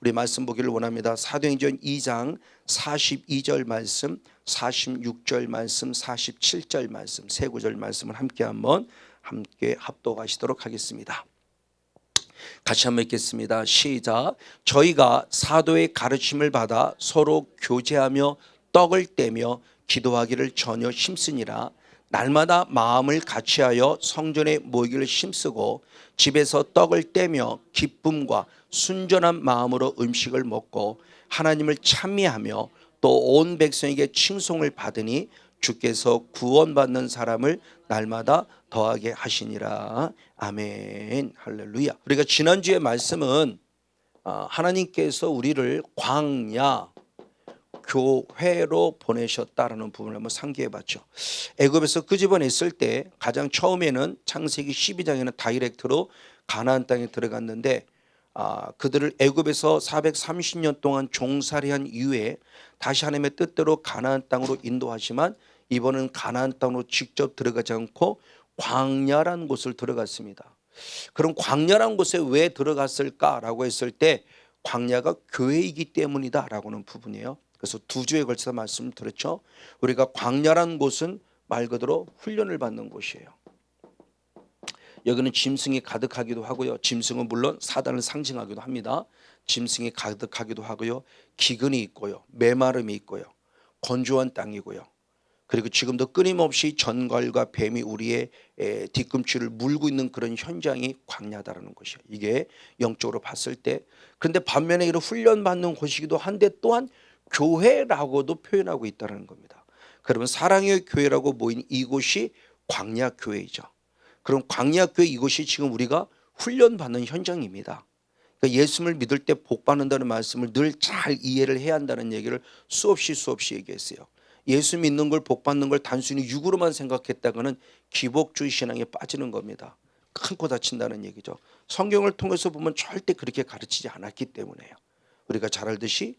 우리 말씀 보기를 원합니다. 사도행전 2장 42절 말씀, 46절 말씀, 47절 말씀, 세 구절 말씀을 함께 합독하시도록 하겠습니다. 같이 한번 읽겠습니다. 시작. 저희가 사도의 가르침을 받아 서로 교제하며 떡을 떼며 기도하기를 전혀 힘쓰니라. 날마다 마음을 같이하여 성전에 모이기를 힘쓰고 집에서 떡을 떼며 기쁨과 순전한 마음으로 음식을 먹고 하나님을 찬미하며 또 온 백성에게 칭송을 받으니 주께서 구원받는 사람을 날마다 더하게 하시니라. 아멘. 할렐루야. 우리가 지난주에 말씀은 하나님께서 우리를 광야 교회로 보내셨다라는 부분을 한번 상기해 봤죠. 애굽에서 끄집어냈을 때 가장 처음에는 창세기 12장에는 다이렉트로 가나안 땅에 들어갔는데 그들을 애굽에서 430년 동안 종살이한 이후에 다시 하나님의 뜻대로 가나안 땅으로 인도하지만 이번은 가나안 땅으로 직접 들어가지 않고 광야라는 곳을 들어갔습니다. 그럼 광야라는 곳에 왜 들어갔을까라고 했을 때 광야가 교회이기 때문이다라고는 부분이에요. 그래서 두 주에 걸쳐서 말씀을 드렸죠. 우리가 광야라는 곳은 말 그대로 훈련을 받는 곳이에요. 여기는 짐승이 가득하기도 하고요. 짐승은 물론 사단을 상징하기도 합니다. 짐승이 가득하기도 하고요. 기근이 있고요. 메마름이 있고요. 건조한 땅이고요. 그리고 지금도 끊임없이 전갈과 뱀이 우리의 뒤꿈치를 물고 있는 그런 현장이 광야다라는 것이에요. 이게 영적으로 봤을 때. 그런데 반면에 이런 훈련받는 곳이기도 한데 또한 교회라고도 표현하고 있다는 겁니다. 그러면 사랑의 교회라고 모인 이곳이 광야 교회이죠. 그럼 광야 교회 이곳이 지금 우리가 훈련받는 현장입니다. 그러니까 예수님을 믿을 때 복 받는다는 말씀을 늘 잘 이해를 해야 한다는 얘기를 수없이 얘기했어요. 예수 믿는 걸 복 받는 걸 단순히 육으로만 생각했다가는 기복주의 신앙에 빠지는 겁니다. 큰 코 다친다는 얘기죠. 성경을 통해서 보면 절대 그렇게 가르치지 않았기 때문에요. 우리가 잘 알듯이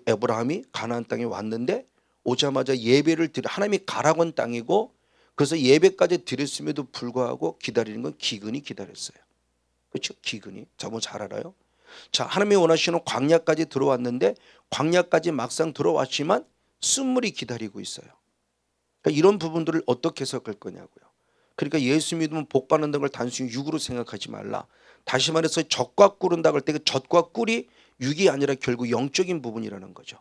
에브라함이 가나안 땅에 왔는데 오자마자 예배를 드려 하나님이 가라고 한 땅이고 그래서 예배까지 드렸음에도 불구하고 기다리는 건 기근이 기다렸어요. 그렇죠? 기근이. 자, 뭐 잘 알아요. 자, 하나님이 원하시는 광야까지 들어왔는데 광야까지 막상 들어왔지만 쓴물이 기다리고 있어요. 그러니까 이런 부분들을 어떻게 해석할 거냐고요. 그러니까 예수 믿으면 복 받는다는 걸 단순히 육으로 생각하지 말라. 다시 말해서 젖과 꿀은다고 할 때 그 젖과 꿀이 육이 아니라 결국 영적인 부분이라는 거죠.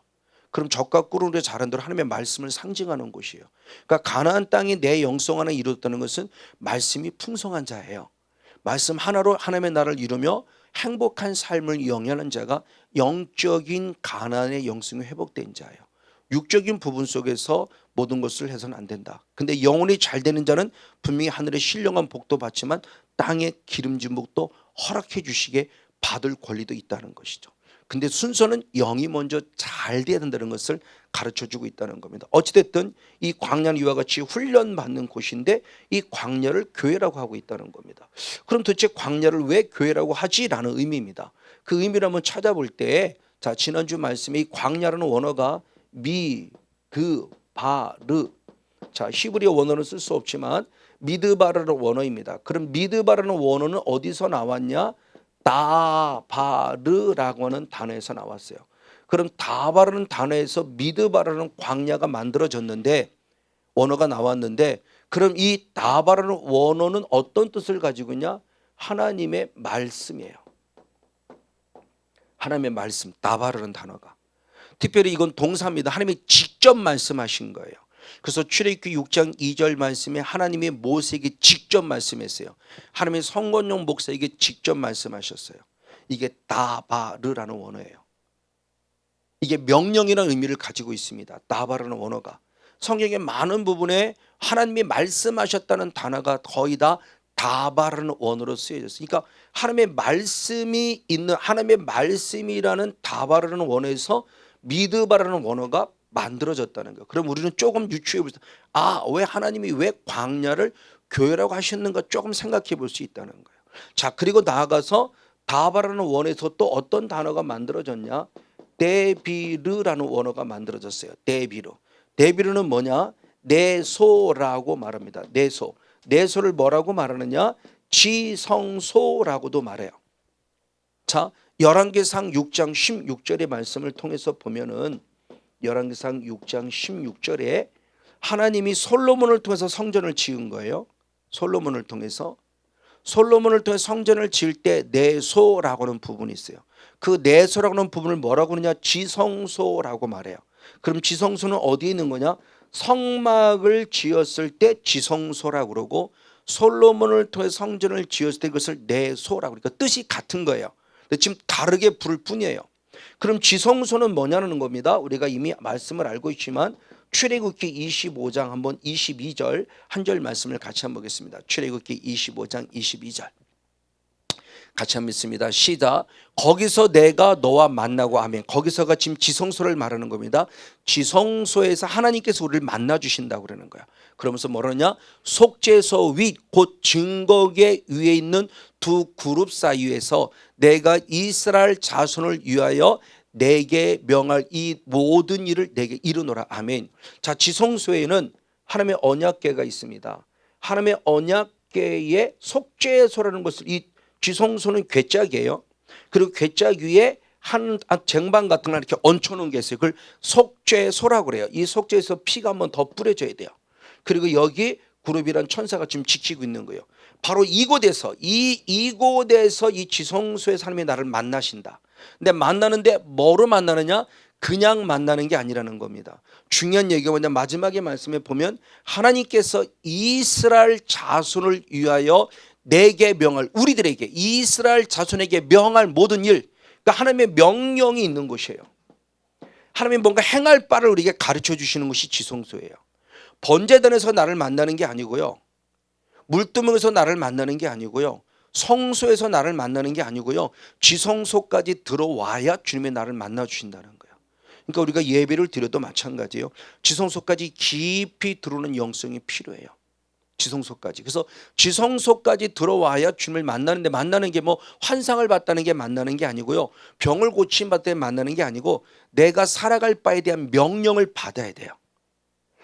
그럼 젖과 꿀은 우리가 잘 아는 대로 하나님의 말씀을 상징하는 곳이에요. 그러니까 가나안 땅이 내 영성 하나 이루었다는 것은 말씀이 풍성한 자예요. 말씀 하나로 하나님의 나라를 이루며 행복한 삶을 영위하는 자가 영적인 가나안의 영성이 회복된 자예요. 육적인 부분 속에서 모든 것을 해서는 안 된다. 근데 영혼이 잘 되는 자는 분명히 하늘의 신령한 복도 받지만 땅의 기름진 복도 허락해 주시게 받을 권리도 있다는 것이죠. 근데 순서는 영이 먼저 잘 돼야 된다는 것을 가르쳐주고 있다는 겁니다. 어찌됐든 이 광야는 이와 같이 훈련받는 곳인데 이 광야를 교회라고 하고 있다는 겁니다. 그럼 도대체 광야를 왜 교회라고 하지라는 의미입니다. 그 의미를 한번 찾아볼 때 자, 지난주 말씀에 이 광야라는 원어가 미드바르, 자, 히브리어 원어는 쓸 수 없지만 미드바르라는 원어입니다. 그럼 미드바르라는 원어는 어디서 나왔냐? 다바르라고 하는 단어에서 나왔어요. 그럼 다바르는 단어에서 미드바르는 광야가 만들어졌는데 원어가 나왔는데 그럼 이 다바르는 원어는 어떤 뜻을 가지고 있냐? 하나님의 말씀이에요. 하나님의 말씀, 다바르는 단어가. 특별히 이건 동사입니다. 하나님이 직접 말씀하신 거예요. 그래서 출애굽기 6장 2절 말씀에 하나님이 모세에게 직접 말씀했어요. 하나님이 성건용 목사에게 직접 말씀하셨어요. 이게 다바르라는 원어예요. 이게 명령이라는 의미를 가지고 있습니다. 다바르라는 원어가 성경의 많은 부분에 하나님이 말씀하셨다는 단어가 거의 다 다바르는 원어로 쓰여졌어요. 그러니까 하나님의 말씀이 있는 하나님의 말씀이라는 다바르는 원어에서 미드바라는 원어가 만들어졌다는 거예요. 그럼 우리는 조금 유추해 볼 수, 왜 하나님이 왜 광야를 교회라고 하셨는가 조금 생각해 볼 수 있다는 거예요. 자, 그리고 나아가서 다바라는 원어에서 또 어떤 단어가 만들어졌냐? 데비르라는 원어가 만들어졌어요. 데비르. 데비르는 뭐냐? 내소라고 말합니다. 내소. 내소를 뭐라고 말하느냐? 지성소라고도 말해요. 자, 열왕기상 6장 16절의 말씀을 통해서 보면은 열왕기상 6장 16절에 하나님이 솔로몬을 통해서 성전을 지은 거예요. 솔로몬을 통해서 성전을 지을 때 내소라고 하는 부분이 있어요. 그 내소라고 하는 부분을 뭐라고 하느냐, 지성소라고 말해요. 그럼 지성소는 어디에 있는 거냐, 성막을 지었을 때 지성소라고 그러고 솔로몬을 통해 성전을 지었을 때 그것을 내소라고, 그러니까 뜻이 같은 거예요. 근데 지금 다르게 부를 뿐이에요. 그럼 지성소는 뭐냐는 겁니다. 우리가 이미 말씀을 알고 있지만 출애굽기 25장 한번 22절 한 절 말씀을 같이 한번 보겠습니다. 출애굽기 25장 22절 같이 한번 읽습니다. 시작. 거기서 내가 너와 만나고, 아멘. 거기서가 지금 지성소를 말하는 겁니다. 지성소에서 하나님께서 우리를 만나 주신다고 그러는 거야. 그러면서 뭐라냐, 속죄소 윗 곧 증거계 위에 있는 두 그룹 사이에서 내가 이스라엘 자손을 위하여 내게 명할 이 모든 일을 내게 이루노라. 아멘. 자, 지성소에는 하나님의 언약궤가 있습니다. 하나님의 언약궤의 속죄소라는 것을, 이 지성소는 궤짝이에요. 그리고 궤짝 위에 한 쟁반 같은 걸 이렇게 얹혀놓은 게 있어요. 그걸 속죄소라고 그래요. 이 속죄소 피가 한번 더 뿌려져야 돼요. 그리고 여기 그룹이란 천사가 지금 지키고 있는 거예요. 바로 이곳에서 이곳에서 이 지성소의 하나님이 나를 만나신다. 근데 만나는데 뭐로 만나느냐, 그냥 만나는 게 아니라는 겁니다. 중요한 얘기가 뭐냐, 마지막에 말씀에 보면 하나님께서 이스라엘 자손을 위하여 내게 명할, 우리들에게 이스라엘 자손에게 명할 모든 일, 그러니까 하나님의 명령이 있는 곳이에요. 하나님이 뭔가 행할 바를 우리에게 가르쳐 주시는 것이 지성소예요. 번제단에서 나를 만나는 게 아니고요, 물두멍에서 나를 만나는 게 아니고요, 성소에서 나를 만나는 게 아니고요, 지성소까지 들어와야 주님의 나를 만나 주신다는 거예요. 그러니까 우리가 예배를 드려도 마찬가지예요. 지성소까지 깊이 들어오는 영성이 필요해요. 지성소까지. 그래서 지성소까지 들어와야 주님을 만나는데, 만나는 게 뭐 환상을 봤다는 게 만나는 게 아니고요, 병을 고침 받을 때 만나는 게 아니고 내가 살아갈 바에 대한 명령을 받아야 돼요.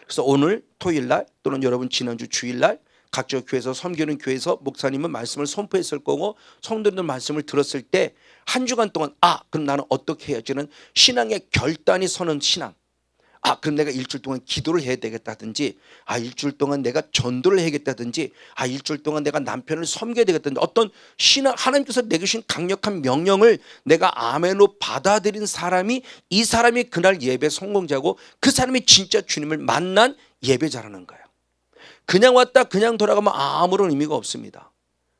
그래서 오늘 토요일날 또는 여러분 지난주 주일날 각종 교회에서 섬기는 교회에서 목사님은 말씀을 선포했을 거고 성도님들 말씀을 들었을 때 한 주간 동안, 그럼 나는 어떻게 해야지는 신앙의 결단이 서는 신앙, 그럼 내가 일주일 동안 기도를 해야 되겠다든지, 일주일 동안 내가 전도를 해야겠다든지, 일주일 동안 내가 남편을 섬겨야 되겠다든지, 어떤 신앙, 하나님께서 내게 주신 강력한 명령을 내가 아멘으로 받아들인 사람이, 이 사람이 그날 예배 성공자고 그 사람이 진짜 주님을 만난 예배자라는 거예요. 그냥 왔다 그냥 돌아가면 아무런 의미가 없습니다.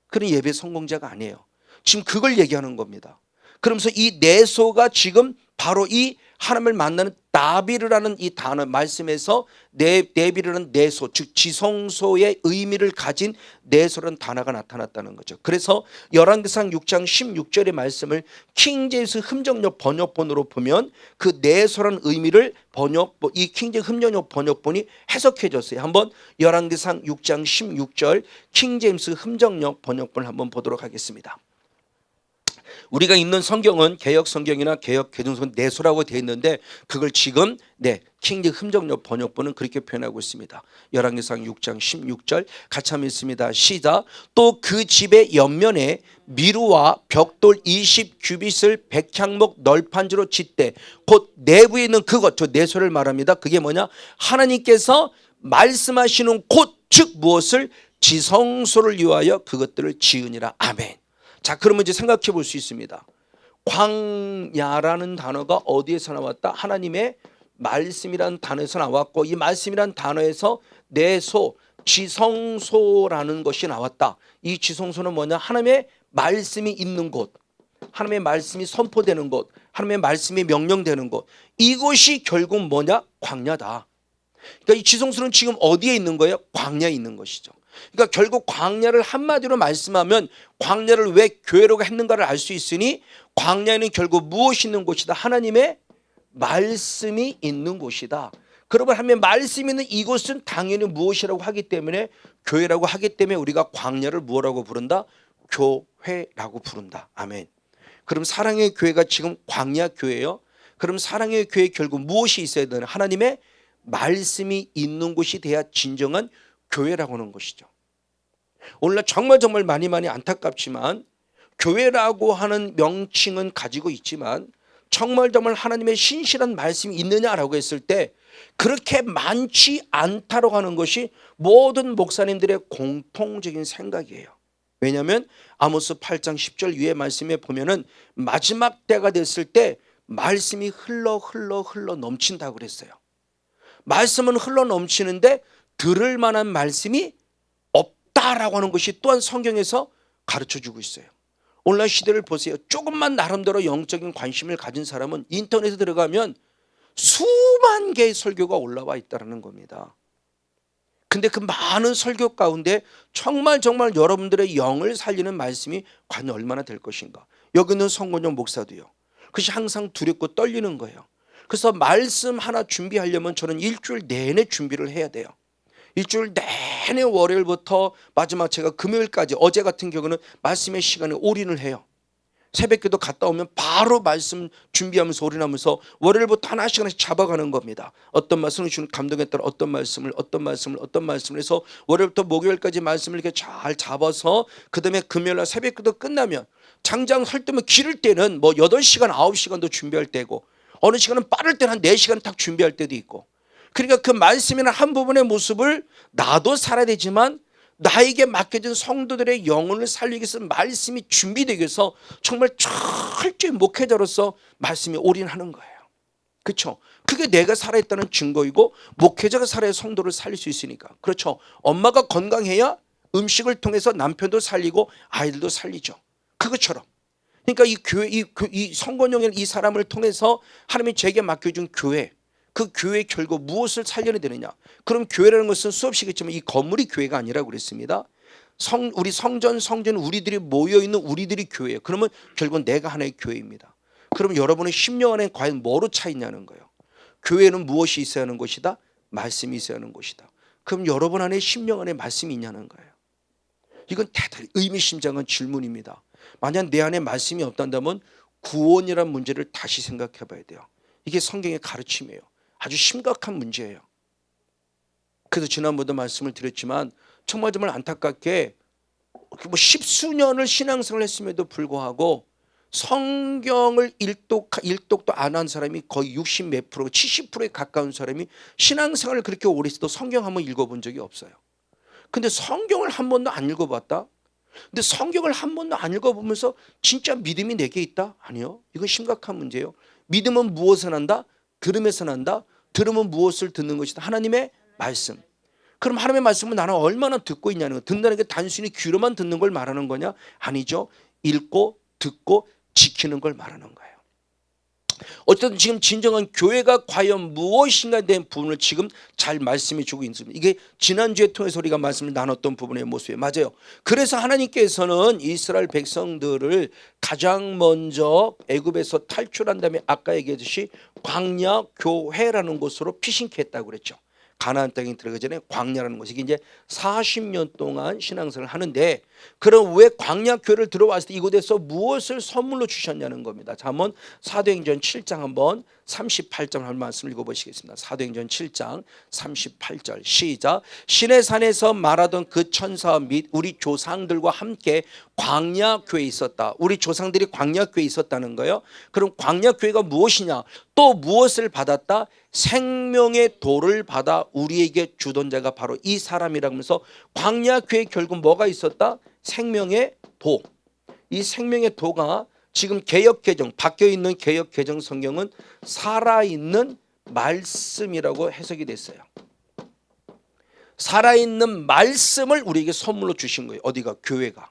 그런 예배 성공자가 아니에요. 지금 그걸 얘기하는 겁니다. 그러면서 이 내소가 지금 바로 이 하나님을 만나는 나비르라는 이 단어 말씀에서 내비르는 내소, 즉 지성소의 의미를 가진 내소라는 단어가 나타났다는 거죠. 그래서 열왕기상 6장 16절의 말씀을 킹제임스 흠정역 번역본으로 보면 그 내소라는 의미를 이 킹제임스 흠정역 번역본이 해석해 줬어요. 한번 열왕기상 6장 16절 킹제임스 흠정역 번역본을 한번 보도록 하겠습니다. 우리가 읽는 성경은 개역 성경이나 개역 개정성은 내소라고 되어 있는데 그걸 지금 킹제임스 흠정역 번역본은 그렇게 표현하고 있습니다. 열왕기상 6장 16절 같이 한번 읽습니다. 시작. 또 그 집의 옆면에 미루와 벽돌 20규빗을 백향목 널판지로 짓되 곧 내부에 있는 그것, 저 내소를 말합니다. 그게 뭐냐, 하나님께서 말씀하시는 곳, 즉 무엇을, 지성소를 위하여 그것들을 지으니라. 아멘. 자, 그러면 이제 생각해 볼 수 있습니다. 광야라는 단어가 어디에서 나왔다? 하나님의 말씀이라는 단어에서 나왔고, 이 말씀이라는 단어에서 내소, 지성소라는 것이 나왔다. 이 지성소는 뭐냐, 하나님의 말씀이 있는 곳, 하나님의 말씀이 선포되는 곳, 하나님의 말씀이 명령되는 곳, 이곳이 결국 뭐냐, 광야다. 그러니까 이 지성소는 지금 어디에 있는 거예요? 광야에 있는 것이죠. 그러니까 결국 광야를 한마디로 말씀하면 광야를 왜 교회라고 했는가를 알 수 있으니, 광야에는 결국 무엇이 있는 곳이다? 하나님의 말씀이 있는 곳이다. 그러면 하나님의 말씀이 있는 이곳은 당연히 무엇이라고 하기 때문에, 교회라고 하기 때문에 우리가 광야를 무엇라고 부른다? 교회라고 부른다. 아멘. 그럼 사랑의 교회가 지금 광야 교회예요. 그럼 사랑의 교회 결국 무엇이 있어야 되나? 하나님의 말씀이 있는 곳이 돼야 진정한 교회라고 하는 것이죠. 오늘날 정말 많이 안타깝지만 교회라고 하는 명칭은 가지고 있지만 정말 하나님의 신실한 말씀이 있느냐라고 했을 때 그렇게 많지 않다고 하는 것이 모든 목사님들의 공통적인 생각이에요. 왜냐하면 아모스 8장 10절 위에 말씀에 보면은 마지막 때가 됐을 때 말씀이 흘러 넘친다고 그랬어요. 말씀은 흘러 넘치는데 들을 만한 말씀이 없다라고 하는 것이 또한 성경에서 가르쳐주고 있어요. 오늘날 시대를 보세요. 조금만 나름대로 영적인 관심을 가진 사람은 인터넷에 들어가면 수만 개의 설교가 올라와 있다는 겁니다. 근데 그 많은 설교 가운데 정말 여러분들의 영을 살리는 말씀이 과연 얼마나 될 것인가. 여기 있는 성권용 목사도요. 그것이 항상 두렵고 떨리는 거예요. 그래서 말씀 하나 준비하려면 저는 일주일 내내 준비를 해야 돼요. 일주일 내내 월요일부터 마지막 제가 금요일까지, 어제 같은 경우는 말씀의 시간에 올인을 해요. 새벽기도 갔다 오면 바로 말씀 준비하면서 올인하면서 월요일부터 하나씩 잡아가는 겁니다. 어떤 말씀을 주는 감동에 따라 어떤 말씀을 해서 월요일부터 목요일까지 말씀을 이렇게 잘 잡아서 그 다음에 금요일날 새벽기도 끝나면 장장 설 때면 기를 때는 뭐 8시간 9시간도 준비할 때고 어느 시간은 빠를 때는 한 4시간 딱 준비할 때도 있고, 그러니까 그 말씀이나 한 부분의 모습을 나도 살아야 되지만 나에게 맡겨진 성도들의 영혼을 살리기 위해서 말씀이 준비되기 위해서 정말 철저히 목회자로서 말씀에 올인하는 거예요. 그렇죠? 그게 내가 살아있다는 증거이고 목회자가 살아야 성도를 살릴 수 있으니까. 그렇죠? 엄마가 건강해야 음식을 통해서 남편도 살리고 아이들도 살리죠. 그것처럼. 그러니까 이 교회, 이 성권용이라는 이 사람을 통해서 하나님이 제게 맡겨준 교회, 그 교회의 결국 무엇을 살려야 되느냐. 그럼 교회라는 것은 수없이겠지만 이 건물이 교회가 아니라고 그랬습니다. 우리 성전 우리들이 모여있는 우리들이 교회예요. 그러면 결국은 내가 하나의 교회입니다. 그러면 여러분의 심령 안에 과연 뭐로 차 있냐는 거예요. 교회는 무엇이 있어야 하는 것이다? 말씀이 있어야 하는 것이다. 그럼 여러분 안에 심령 안에 말씀이 있냐는 거예요. 이건 대단히 의미심장한 질문입니다. 만약 내 안에 말씀이 없다면 구원이라는 문제를 다시 생각해 봐야 돼요. 이게 성경의 가르침이에요. 아주 심각한 문제예요. 그래서 지난번도 말씀을 드렸지만 정말 안타깝게 뭐 십수년을 신앙생활을 했음에도 불구하고 성경을 일독도 안 한 사람이 거의 60 몇 프로, 70%에 가까운 사람이 신앙생활을 그렇게 오래 했어도 성경 한번 읽어본 적이 없어요. 근데 성경을 한 번도 안 읽어봤다? 근데 성경을 한 번도 안 읽어보면서 진짜 믿음이 내게 있다? 아니요. 이건 심각한 문제예요. 믿음은 무엇을 난다? 들음에서 난다. 들으면 무엇을 듣는 것이다? 하나님의 말씀. 그럼 하나님의 말씀은 나는 얼마나 듣고 있냐는 거. 듣는다는 게 단순히 귀로만 듣는 걸 말하는 거냐? 아니죠. 읽고 듣고 지키는 걸 말하는 거예요. 어쨌든 지금 진정한 교회가 과연 무엇인가에 대한 부분을 지금 잘 말씀해 주고 있습니다. 이게 지난주에 통해서 우리가 말씀을 나눴던 부분의 모습이에요. 맞아요. 그래서 하나님께서는 이스라엘 백성들을 가장 먼저 애굽에서 탈출한 다음에 아까 얘기했듯이 광야 교회라는 곳으로 피신케 했다고 그랬죠. 가나안 땅에 들어가기 전에 광야라는 곳이 이제 40년 동안 신앙생활을 하는데, 그럼 왜 광야 교회를 들어왔을 때 이곳에서 무엇을 선물로 주셨냐는 겁니다. 자, 한번 사도행전 7장 한번 38절 한 말씀 읽어보시겠습니다. 사도행전 7장 38절 시작. 시내산에서 말하던 그 천사와 및 우리 조상들과 함께 광야 교회에 있었다. 우리 조상들이 광야 교회에 있었다는 거예요. 그럼 광야 교회가 무엇이냐? 또 무엇을 받았다? 생명의 도를 받아 우리에게 주던 자가 바로 이 사람이라고 하면서 광야 교회에 결국 뭐가 있었다? 생명의 도. 이 생명의 도가 지금 개역개정, 바뀌어 있는 개역개정 성경은 살아있는 말씀이라고 해석이 됐어요. 살아있는 말씀을 우리에게 선물로 주신 거예요. 어디가? 교회가.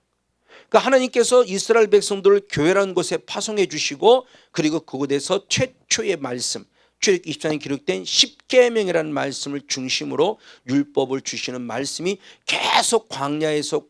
그러니까 하나님께서 이스라엘 백성들을 교회라는 곳에 파송해 주시고, 그리고 그곳에서 최초의 말씀, 출애굽기 24장에 기록된 십계명이라는 말씀을 중심으로 율법을 주시는 말씀이 계속 광야에서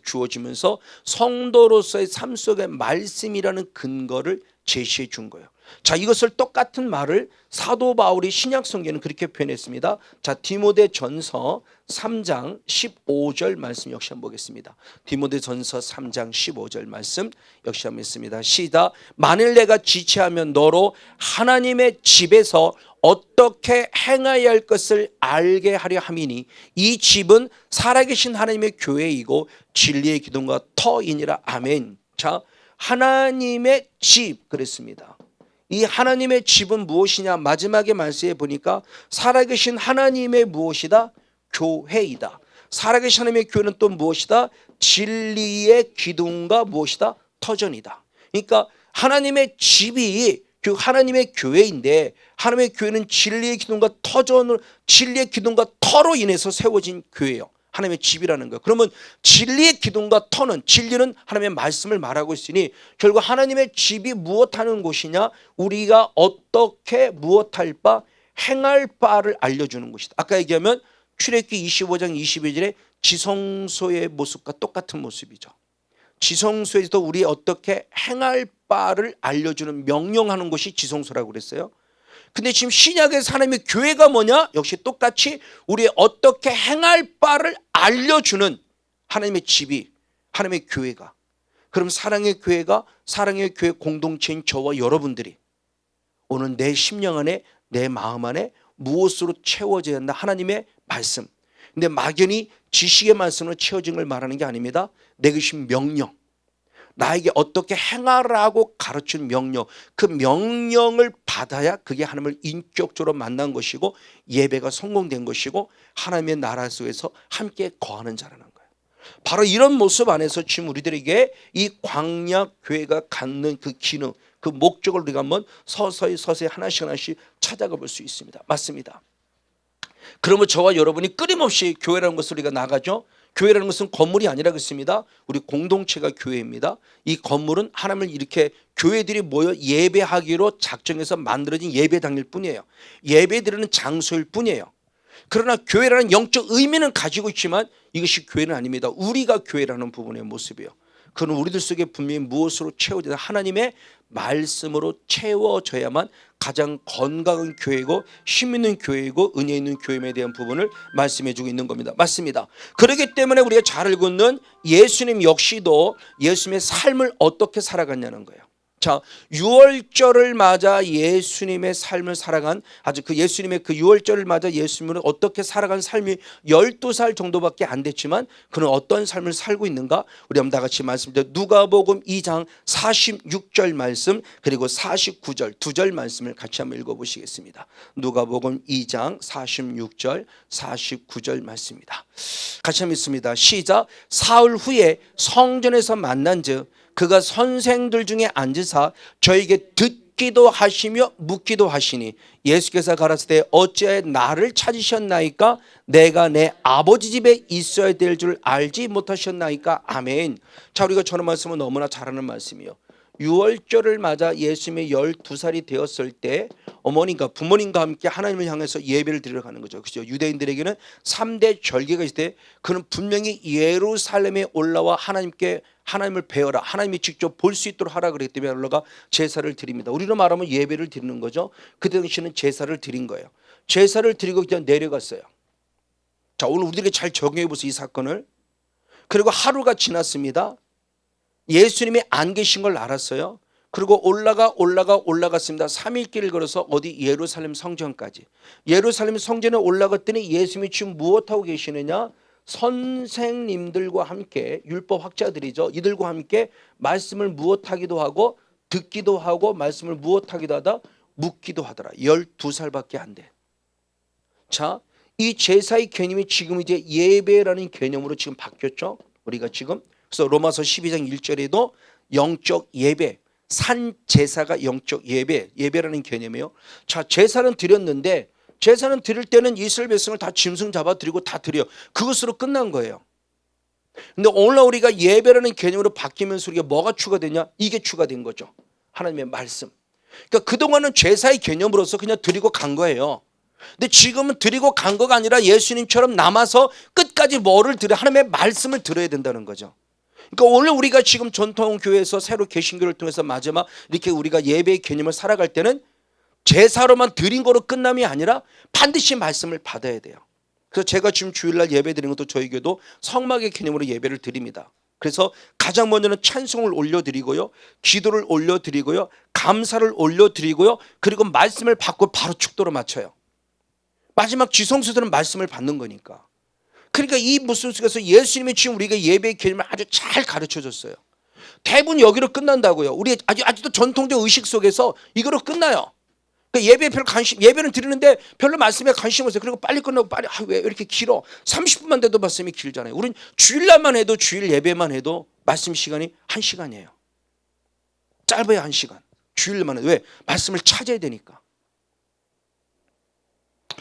주어지면서 성도로서의 삶 속의 말씀이라는 근거를 제시해 준 거예요. 자, 이것을 똑같은 말을 사도 바울이 신약 성경에는 그렇게 표현했습니다. 자, 디모데전서 3장 15절 말씀 역시 한번 보겠습니다. 디모데전서 3장 15절 말씀 역시 한번 있습니다. 시작. 만일 내가 지체하면 너로 하나님의 집에서 어떻게 행하여야 할 것을 알게 하려 함이니 이 집은 살아계신 하나님의 교회이고 진리의 기둥과 터이니라. 아멘. 자, 하나님의 집 그랬습니다. 이 하나님의 집은 무엇이냐? 마지막에 말씀해 보니까 살아계신 하나님의 무엇이다? 교회이다. 살아계신 하나님의 교회는 또 무엇이다? 진리의 기둥과 무엇이다? 터전이다. 그러니까 하나님의 집이 그 하나님의 교회인데, 하나님의 교회는 진리의 기둥과 터전을, 진리의 기둥과 터로 인해서 세워진 교회예요. 하나님의 집이라는 거예요. 그러면 진리의 기둥과 터는, 진리는 하나님의 말씀을 말하고 있으니 결국 하나님의 집이 무엇하는 곳이냐? 우리가 어떻게 무엇할 바, 행할 바를 알려주는 곳이다. 아까 얘기하면 출애굽기 25장 22절에 지성소의 모습과 똑같은 모습이죠. 지성소에서도 우리 어떻게 행할 바를 알려주는, 명령하는 곳이 지성소라고 그랬어요. 근데 지금 신약의 하나님의 교회가 뭐냐? 역시 똑같이 우리 어떻게 행할 바를 알려주는 하나님의 집이, 하나님의 교회가. 그럼 사랑의 교회가, 사랑의 교회 공동체인 저와 여러분들이 오늘 내 심령 안에, 내 마음 안에 무엇으로 채워져야 한다? 하나님의 말씀. 근데 막연히 지식의 말씀으로 채워진 걸 말하는 게 아닙니다. 내게 주신 명령, 나에게 어떻게 행하라고 가르친 명령, 그 명령을 받아야 그게 하나님을 인격적으로 만난 것이고 예배가 성공된 것이고 하나님의 나라 속에서 함께 거하는 자라는 거예요. 바로 이런 모습 안에서 지금 우리들에게 이 광야 교회가 갖는 그 기능, 그 목적을 우리가 한번 서서히 하나씩 찾아가 볼 수 있습니다. 맞습니다. 그러면 저와 여러분이 끊임없이 교회라는 것을 우리가 나가죠. 교회라는 것은 건물이 아니라 그렇습니다. 우리 공동체가 교회입니다. 이 건물은 하나님을 이렇게 교회들이 모여 예배하기로 작정해서 만들어진 예배당일 뿐이에요. 예배드리는 장소일 뿐이에요. 그러나 교회라는 영적 의미는 가지고 있지만 이것이 교회는 아닙니다. 우리가 교회라는 부분의 모습이에요. 그건 우리들 속에 분명히 무엇으로 채워지나? 하나님의 말씀으로 채워져야만 가장 건강한 교회고 힘 있는 교회이고 은혜 있는 교회에 대한 부분을 말씀해 주고 있는 겁니다. 맞습니다. 그렇기 때문에 우리가 잘 알고 있는 예수님 역시도 예수님의 삶을 어떻게 살아갔냐는 거예요. 자, 유월절을 맞아 예수님의 삶을 살아간, 아주 그 예수님의 그 유월절을 맞아 예수님은 어떻게 살아간 삶이 12살 정도밖에 안 됐지만 그는 어떤 삶을 살고 있는가? 우리 한번 다 같이 말씀드려. 누가복음 2장 46절 말씀 그리고 49절 두 절 말씀을 같이 한번 읽어보시겠습니다. 누가복음 2장 46절 49절 말씀입니다. 같이 한번 읽습니다. 시작. 사흘 후에 성전에서 만난즉 그가 선생들 중에 앉으사 저에게 듣기도 하시며 묻기도 하시니 예수께서 가라사대 어찌하여 나를 찾으셨나이까? 내가 내 아버지 집에 있어야 될 줄 알지 못하셨나이까? 아멘. 자, 우리가 저런 말씀은 너무나 잘하는 말씀이요. 유월절을 맞아 예수님의 12살이 되었을 때 어머님과 부모님과 함께 하나님을 향해서 예배를 드리러 가는 거죠. 그죠? 유대인들에게는 3대 절기가 있을 때 그는 분명히 예루살렘에 올라와 하나님을 배워라, 하나님이 직접 볼 수 있도록 하라 그랬기 때문에 올라가 제사를 드립니다. 우리로 말하면 예배를 드리는 거죠. 그 당시에는 제사를 드린 거예요. 제사를 드리고 그냥 내려갔어요. 자, 오늘 우리에게 잘 적용해 보세요, 이 사건을. 그리고 하루가 지났습니다. 예수님이 안 계신 걸 알았어요. 그리고 올라갔습니다. 3일 길을 걸어서 어디 예루살렘 성전까지. 예루살렘 성전에 올라갔더니 예수님이 지금 무엇하고 계시느냐? 선생님들과 함께, 율법 학자들이죠. 이들과 함께 말씀을 무엇하기도 하고 듣기도 하고 말씀을 무엇하기도 하다 묻기도 하더라. 12살밖에 안 돼. 자, 이 제사의 개념이 지금 이제 예배라는 개념으로 지금 바뀌었죠. 우리가 지금 그래서 로마서 12장 1절에도 영적 예배, 산 제사가 영적 예배라는 개념이에요. 자, 제사는 드렸는데 제사는 드릴 때는 이스라엘 백성을 다 짐승 잡아 드리고 다 드려. 그것으로 끝난 거예요. 근데 오늘 우리가 예배라는 개념으로 바뀌면서 우리가 뭐가 추가되냐? 이게 추가된 거죠. 하나님의 말씀. 그러니까 그동안은 제사의 개념으로서 그냥 드리고 간 거예요. 근데 지금은 드리고 간 거가 아니라 예수님처럼 남아서 끝까지 뭐를 들어야, 하나님의 말씀을 들어야 된다는 거죠. 그러니까 오늘 우리가 지금 전통교회에서 새로 개신교를 통해서 마지막 이렇게 우리가 예배의 개념을 살아갈 때는 제사로만 드린 거로 끝남이 아니라 반드시 말씀을 받아야 돼요. 그래서 제가 지금 주일날 예배 드리는 것도 저희 교회도 성막의 개념으로 예배를 드립니다. 그래서 가장 먼저는 찬송을 올려드리고요, 기도를 올려드리고요, 감사를 올려드리고요, 그리고 말씀을 받고 바로 축도로 마쳐요. 마지막 지성소들은 말씀을 받는 거니까. 그러니까 이 모습 속에서 예수님이 지금 우리가 예배의 개념을 아주 잘 가르쳐 줬어요. 대부분 여기로 끝난다고요. 우리 아직도 전통적 의식 속에서 이거로 끝나요. 그러니까 예배에 별 관심, 예배는 드리는데 별로 말씀에 관심 없어요. 그리고 빨리 끝나고 빨리, 왜 이렇게 길어? 30분만 돼도 말씀이 길잖아요. 우린 주일날만 해도, 주일 예배만 해도 말씀 시간이 1시간이에요. 짧아야 1시간. 주일만 해도. 왜? 말씀을 찾아야 되니까.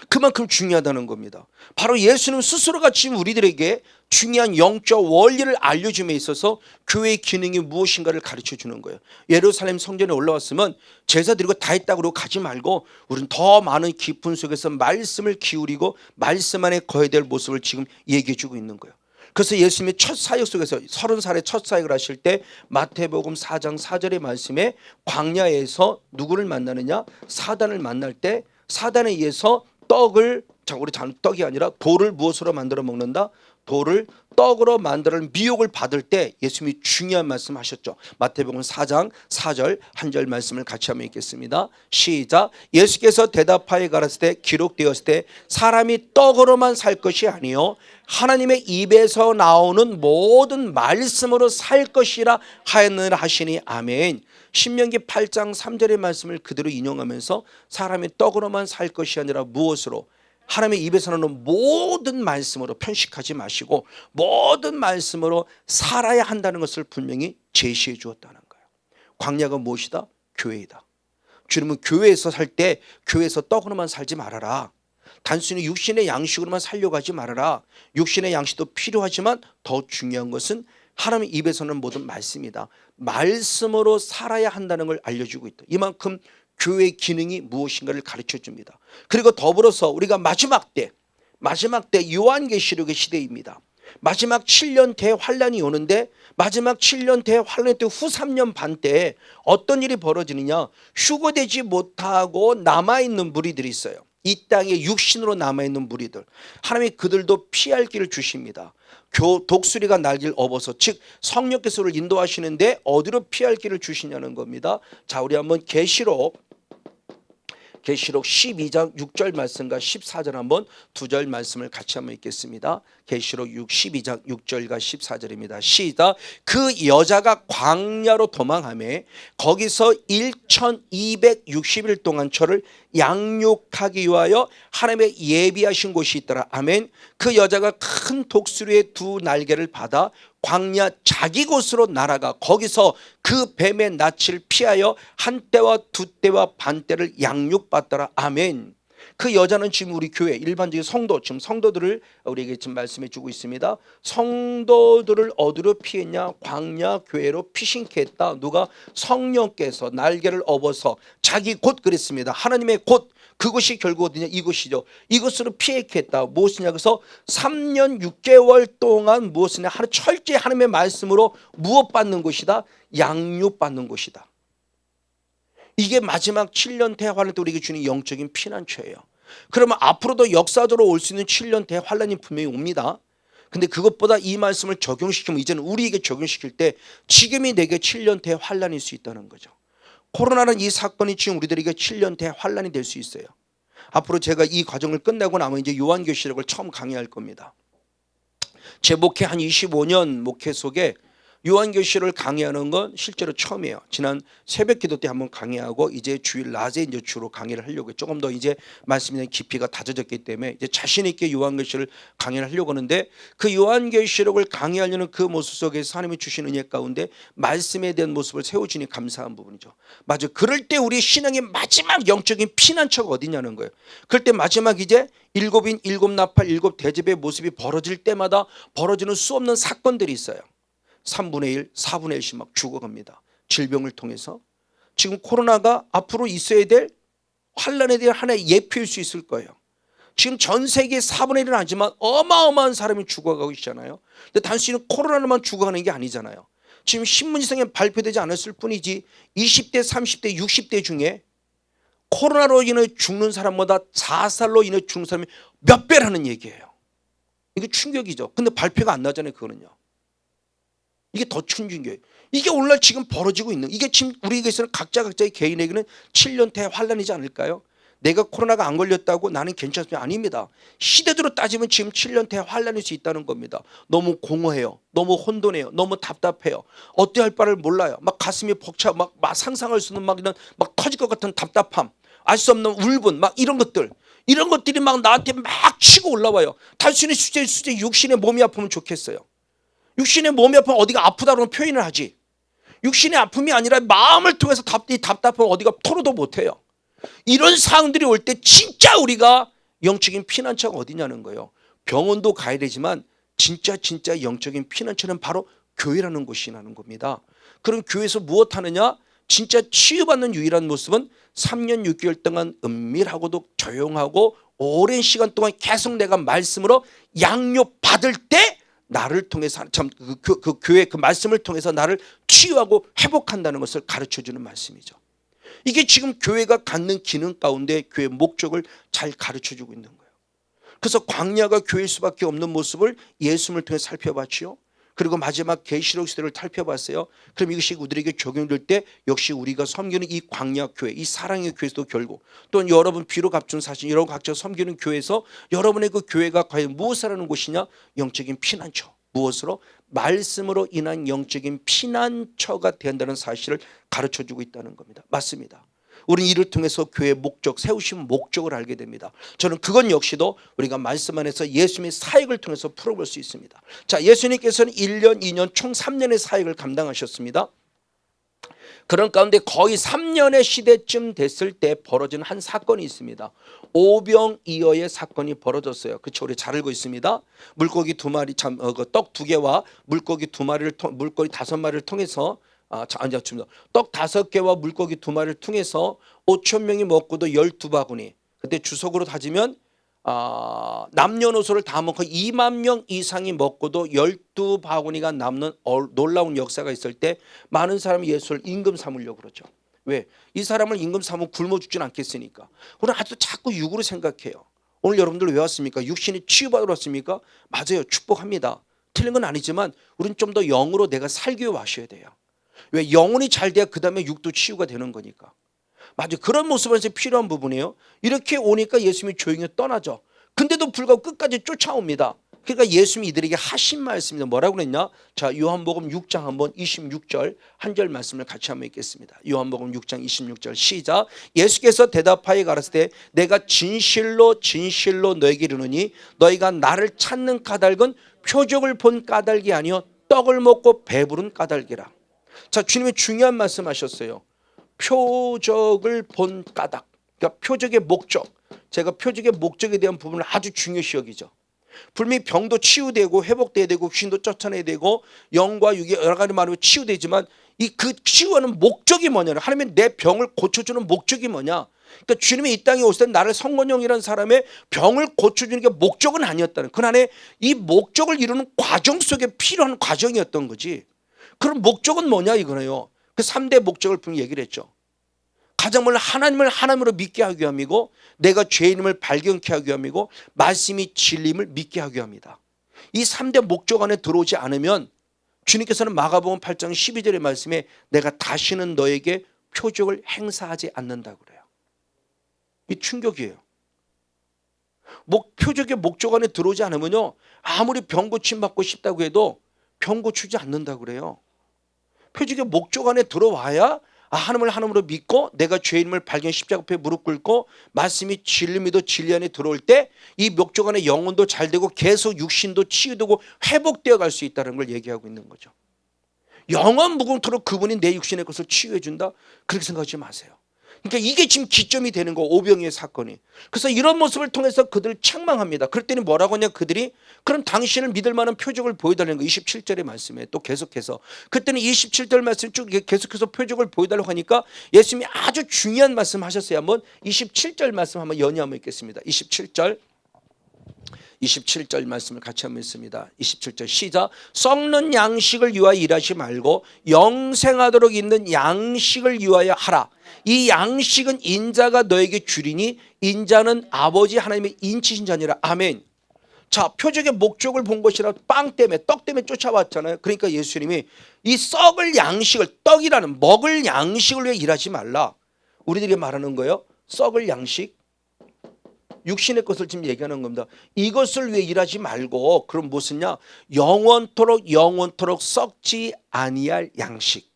그만큼 중요하다는 겁니다. 바로 예수님 스스로가 지금 우리들에게 중요한 영적 원리를 알려줌에 있어서 교회의 기능이 무엇인가를 가르쳐 주는 거예요. 예루살렘 성전에 올라왔으면 제사 드리고 다 했다고 그러고 가지 말고 우리는 더 많은 깊은 속에서 말씀을 기울이고 말씀 안에 거해야 될 모습을 지금 얘기해 주고 있는 거예요. 그래서 예수님의 첫 사역 속에서 30살에 첫 사역을 하실 때 마태복음 4장 4절의 말씀에 광야에서 누구를 만나느냐? 사단을 만날 때 사단에 의해서 떡을, 우리 떡이 아니라 돌을 무엇으로 만들어 먹는다? 돌을 떡으로 만들어 미혹을 받을 때 예수님이 중요한 말씀 하셨죠. 마태복음 4장 4절 한 절 말씀을 같이 한번 읽겠습니다. 시작. 예수께서 대답하여 가라사대 때 기록되었을 때 사람이 떡으로만 살 것이 아니요 하나님의 입에서 나오는 모든 말씀으로 살 것이라 하였느니라 하시니 아멘. 신명기 8장 3절의 말씀을 그대로 인용하면서 사람이 떡으로만 살 것이 아니라 무엇으로? 하나님의 입에서 나오는 모든 말씀으로 편식하지 마시고 모든 말씀으로 살아야 한다는 것을 분명히 제시해 주었다는 거예요. 광야가 무엇이다? 교회이다. 주님은 교회에서 살 때 교회에서 떡으로만 살지 말아라. 단순히 육신의 양식으로만 살려고 하지 말아라. 육신의 양식도 필요하지만 더 중요한 것은 하나님의 입에서는 모든 말씀이다. 말씀으로 살아야 한다는 걸 알려주고 있다. 이만큼 교회의 기능이 무엇인가를 가르쳐 줍니다. 그리고 더불어서 우리가 마지막 때 요한계시록의 시대입니다. 마지막 7년 대환란이 오는데 마지막 7년 대환란 때 후 3년 반 때에 어떤 일이 벌어지느냐? 휴거되지 못하고 남아있는 무리들이 있어요. 이 땅에 육신으로 남아있는 무리들, 하나님이 그들도 피할 길을 주십니다. 독수리가 날개를 업어서, 즉 성령께서 우리를 인도하시는데 어디로 피할 길을 주시냐는 겁니다. 자, 우리 한번 계시록 12장 6절 말씀과 14절 한번 두 절 말씀을 같이 한번 읽겠습니다. 계시록 12장 6절과 14절입니다. 시작. 그 여자가 광야로 도망하매 거기서 1260일 동안 저를 양육하기 위하여 하나님의 예비하신 곳이 있더라. 아멘. 그 여자가 큰 독수리의 두 날개를 받아 광야 자기 곳으로 날아가 거기서 그 뱀의 낯을 피하여 한 때와 두 때와 반 때를 양육받더라. 아멘. 그 여자는 지금 우리 교회 일반적인 성도, 지금 성도들을 우리에게 지금 말씀해 주고 있습니다. 성도들을 어디로 피했냐? 광야 교회로 피신케 했다. 누가? 성령께서 날개를 업어서 자기 곳 그랬습니다. 하나님의 곳, 그것이 결국 어디냐? 이곳이죠. 이것으로 피했게 했다. 무엇이냐? 그래서 3년 6개월 동안 무엇이냐? 철저히 하나님의 말씀으로 무엇 받는 곳이다? 양육받는 곳이다. 이게 마지막 7년 대환란 때 우리에게 주는 영적인 피난처예요. 그러면 앞으로도 역사적으로 올 수 있는 7년 대환란이 분명히 옵니다. 근데 그것보다 이 말씀을 적용시키면 이제는 우리에게 적용시킬 때 지금이 내게 7년 대환란일 수 있다는 거죠. 코로나는 이 사건이 지금 우리들에게 7년 대환란이 될 수 있어요. 앞으로 제가 이 과정을 끝내고 나면 이제 요한계시록을 처음 강의할 겁니다. 제 목회 한 25년 목회 속에 요한계시록을 강의하는 건 실제로 처음이에요. 지난 새벽 기도 때 한번 강의하고 이제 주일 낮에 이제 주로 강의를 하려고 해요. 조금 더 이제 말씀의 깊이가 다져졌기 때문에 이제 자신 있게 요한계시록을 강의를 하려고 하는데 그 요한계시록을 강의하려는 그 모습 속에서 하나님이 주신 은혜 가운데 말씀에 대한 모습을 세워주니 감사한 부분이죠. 맞아요. 그럴 때 우리 신앙의 마지막 영적인 피난처가 어디냐는 거예요. 그럴 때 마지막 이제 일곱인, 일곱 나팔, 일곱 대접의 모습이 벌어질 때마다 벌어지는 수 없는 사건들이 있어요. 3분의 1, 4분의 1씩 막 죽어갑니다. 질병을 통해서. 지금 코로나가 앞으로 있어야 될 환란에 대한 하나의 예표일 수 있을 거예요. 지금 전 세계 4분의 1은 아니지만 어마어마한 사람이 죽어가고 있잖아요. 근데 단순히 코로나로만 죽어가는 게 아니잖아요. 지금 신문지상에 발표되지 않았을 뿐이지 20대, 30대, 60대 중에 코로나로 인해 죽는 사람보다 자살로 인해 죽는 사람이 몇 배라는 얘기예요. 이게 충격이죠. 근데 발표가 안 나잖아요. 그거는요. 이게 더 충격이에요. 이게 오늘날 지금 벌어지고 있는, 이게 지금 우리에게서는 각자의 개인에게는 7년 대환란이지 않을까요? 내가 코로나가 안 걸렸다고 나는 괜찮습니다. 아닙니다. 시대대로 따지면 지금 7년 대환란일 수 있다는 겁니다. 너무 공허해요. 너무 혼돈해요. 너무 답답해요. 어떻게 할 바를 몰라요. 막 가슴이 벅차 막 상상할 수 없는 막 이런 막 터질 것 같은 답답함, 알 수 없는 울분, 막 이런 것들이 막 나한테 막 치고 올라와요. 단순히 수제 육신의 몸이 아프면 좋겠어요. 육신의 몸이 아프면 어디가 아프다 그러면 표현을 하지. 육신의 아픔이 아니라 마음을 통해서 답답하면 어디가 토로도 못해요. 이런 상황들이 올 때 진짜 우리가 영적인 피난처가 어디냐는 거예요. 병원도 가야 되지만 진짜 영적인 피난처는 바로 교회라는 곳이라는 겁니다. 그럼 교회에서 무엇 하느냐? 진짜 치유받는 유일한 모습은 3년 6개월 동안 은밀하고도 조용하고 오랜 시간 동안 계속 내가 말씀으로 양육받을 때 나를 통해서 그 교회 그 말씀을 통해서 나를 치유하고 회복한다는 것을 가르쳐주는 말씀이죠. 이게 지금 교회가 갖는 기능 가운데 교회의 목적을 잘 가르쳐주고 있는 거예요. 그래서 광야가 교회일 수밖에 없는 모습을 예수님을 통해 살펴봤죠. 그리고 마지막 계시록 시대를 살펴봤어요. 그럼 이것이 우리에게 적용될 때 역시 우리가 섬기는 이 광야 교회, 이 사랑의 교회에서도 결국 또는 여러분 비록 앞둔 사실 여러분 각자 섬기는 교회에서 여러분의 그 교회가 과연 무엇을 하는 곳이냐? 영적인 피난처. 무엇으로? 말씀으로 인한 영적인 피난처가 된다는 사실을 가르쳐주고 있다는 겁니다. 맞습니다. 우리는 이를 통해서 교회의 목적, 세우신 목적을 알게 됩니다. 저는 그건 역시도 우리가 말씀 안에서 예수님의 사역을 통해서 풀어볼 수 있습니다. 자, 예수님께서는 1년, 2년, 총 3년의 사역을 감당하셨습니다. 그런 가운데 거의 3년의 시대쯤 됐을 때 벌어진 한 사건이 있습니다. 오병이어의 사건이 벌어졌어요. 그렇죠? 우리 잘 알고 있습니다. 물고기 2마리, 떡 2개와 물고기 2마리를 물고기 5마리를 통해서 떡 5개와 물고기 2마리를 통해서 5천 명이 먹고도 12바구니. 그때 주석으로 다지면 남녀노소를 다 먹고 2만 명 이상이 먹고도 12바구니가 남는 놀라운 역사가 있을 때 많은 사람이 예수를 임금 삼으려고 그러죠. 왜? 이 사람을 임금 삼으면 굶어 죽진 않겠으니까. 우리는 아직도 자꾸 육으로 생각해요. 오늘 여러분들 왜 왔습니까? 육신이 치유받으러 왔습니까? 맞아요. 축복합니다. 틀린 건 아니지만 우리는 좀 더 영으로 내가 살기 위해 와셔야 돼요. 왜? 영혼이 잘 돼야 그 다음에 육도 치유가 되는 거니까. 맞아요. 그런 모습에서 필요한 부분이에요. 이렇게 오니까 예수님이 조용히 떠나죠. 근데도 불구하고 끝까지 쫓아옵니다. 그러니까 예수님이 이들에게 하신 말씀입니다. 뭐라고 그랬냐? 자, 요한복음 6장 한번 26절 한 절 말씀을 같이 한번 읽겠습니다. 요한복음 6장 26절 시작. 예수께서 대답하여 가라사대 내가 진실로 너에게 이르노니 너희가 나를 찾는 까닭은 표적을 본 까닭이 아니요 떡을 먹고 배부른 까닭이라. 자, 주님이 중요한 말씀하셨어요. 표적을 본 까닭. 그러니까 표적의 목적. 제가 표적의 목적에 대한 부분을 아주 중요시 여기죠. 분명히 병도 치유되고 회복돼야 되고 귀신도 쫓아내야 되고 영과 육이 여러 가지 말로 치유되지만 이 그 치유하는 목적이 뭐냐면 하나님의 내 병을 고쳐주는 목적이 뭐냐. 그러니까 주님이 이 땅에 오실 때 나를 성건영이라는 사람의 병을 고쳐주는 게 목적은 아니었다는. 그 안에 이 목적을 이루는 과정 속에 필요한 과정이었던 거지. 그럼 목적은 뭐냐 이거네요. 그 3대 목적을 분명히 얘기를 했죠. 가장 먼저 하나님을 하나님으로 믿게 하기 위함이고 내가 죄인임을 발견케 하기 위함이고 말씀이 진리임을 믿게 하기 위함이다. 이 3대 목적 안에 들어오지 않으면 주님께서는 마가복음 8장 12절의 말씀에 내가 다시는 너에게 표적을 행사하지 않는다고 그래요. 이 충격이에요. 표적의 목적 안에 들어오지 않으면요 아무리 병 고침 받고 싶다고 해도 병 고치지 않는다고 그래요. 표적의 목적 안에 들어와야 하나님을 하나님으로 믿고 내가 죄인임을 발견 십자가 앞에 무릎 꿇고 말씀이 진리미도 진리 안에 들어올 때 이 목적 안에 영혼도 잘 되고 계속 육신도 치유되고 회복되어 갈 수 있다는 걸 얘기하고 있는 거죠. 영원 무궁토록 그분이 내 육신의 것을 치유해 준다? 그렇게 생각하지 마세요. 그러니까 이게 지금 기점이 되는 거 오병이의 사건이. 그래서 이런 모습을 통해서 그들을 책망합니다. 그럴 때는 뭐라고 하냐 그들이 그럼 당신을 믿을 만한 표적을 보여달라는 거 27절의 말씀에 또 계속해서 그때는 27절 말씀 쭉 계속해서 표적을 보여달라고 하니까 예수님이 아주 중요한 말씀 하셨어요. 한번 27절 말씀 한번 연이 한번 읽겠습니다. 27절 말씀을 같이 한번 읽습니다. 27절 시작. 썩는 양식을 위하여 일하지 말고 영생하도록 있는 양식을 위하여 하라. 이 양식은 인자가 너에게 주리니 인자는 아버지 하나님의 인치신 자니라. 아멘. 자, 표적의 목적을 본 것이라 빵 때문에 떡 때문에 쫓아왔잖아요. 그러니까 예수님이 이 썩을 양식을 떡이라는 먹을 양식을 위해 일하지 말라. 우리들이 말하는 거예요. 썩을 양식. 육신의 것을 지금 얘기하는 겁니다. 이것을 위해 일하지 말고 그럼 무엇이냐? 영원토록 썩지 아니할 양식.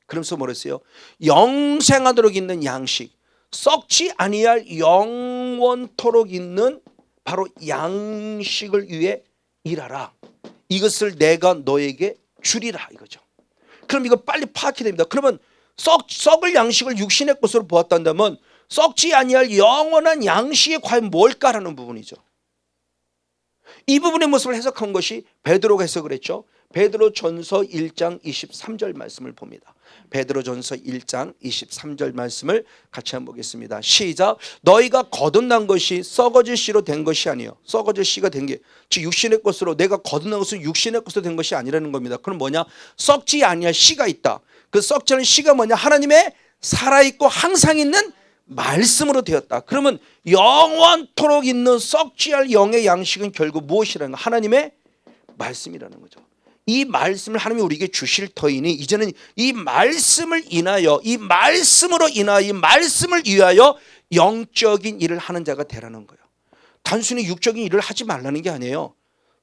그러면서 뭐랬어요? 영생하도록 있는 양식, 썩지 아니할 영원토록 있는 바로 양식을 위해 일하라. 이것을 내가 너에게 주리라 이거죠. 그럼 이거 빨리 파악해야 됩니다. 그러면 썩을 양식을 육신의 것으로 보았다면 썩지 아니할 영원한 양식이 과연 뭘까라는 부분이죠. 이 부분의 모습을 해석한 것이 베드로가 해석을 했죠. 베드로전서 1장 23절 말씀을 봅니다. 베드로전서 1장 23절 말씀을 같이 한번 보겠습니다. 시작. 너희가 거듭난 것이 썩어질 씨로 된 것이 아니요, 썩어질 씨가 된 게 즉 육신의 것으로, 내가 거듭난 것은 육신의 것으로 된 것이 아니라는 겁니다. 그럼 뭐냐? 썩지 아니할 씨가 있다. 그 썩지 않은 씨가 뭐냐? 하나님의 살아있고 항상 있는 말씀으로 되었다. 그러면 영원토록 있는 썩지 않을 영의 양식은 결국 무엇이라는 거? 하나님의 말씀이라는 거죠. 이 말씀을 하나님이 우리에게 주실 터이니 이제는 이 말씀을 인하여, 이 말씀으로 인하여, 이 말씀을 위하여 영적인 일을 하는 자가 되라는 거예요. 단순히 육적인 일을 하지 말라는 게 아니에요.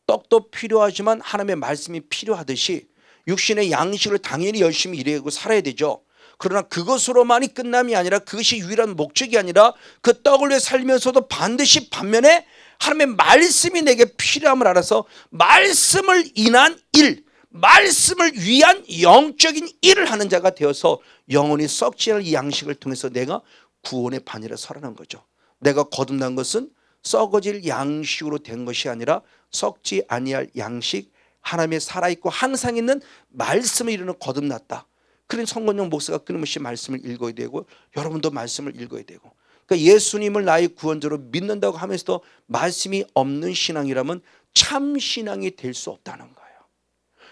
떡도 필요하지만 하나님의 말씀이 필요하듯이 육신의 양식을 당연히 열심히 일하고 살아야 되죠. 그러나 그것으로만이 끝남이 아니라, 그것이 유일한 목적이 아니라 그 떡을 위해 살면서도 반드시 반면에 하나님의 말씀이 내게 필요함을 알아서 말씀을 인한 일, 말씀을 위한 영적인 일을 하는 자가 되어서 영원히 썩지 않을 이 양식을 통해서 내가 구원의 반열에 서라는 거죠. 내가 거듭난 것은 썩어질 양식으로 된 것이 아니라 썩지 아니할 양식, 하나님의 살아있고 항상 있는 말씀을 이루는 거듭났다. 그런 성건영 목사가 끊임없이 말씀을 읽어야 되고 여러분도 말씀을 읽어야 되고, 그러니까 예수님을 나의 구원자로 믿는다고 하면서도 말씀이 없는 신앙이라면 참 신앙이 될 수 없다는 거예요.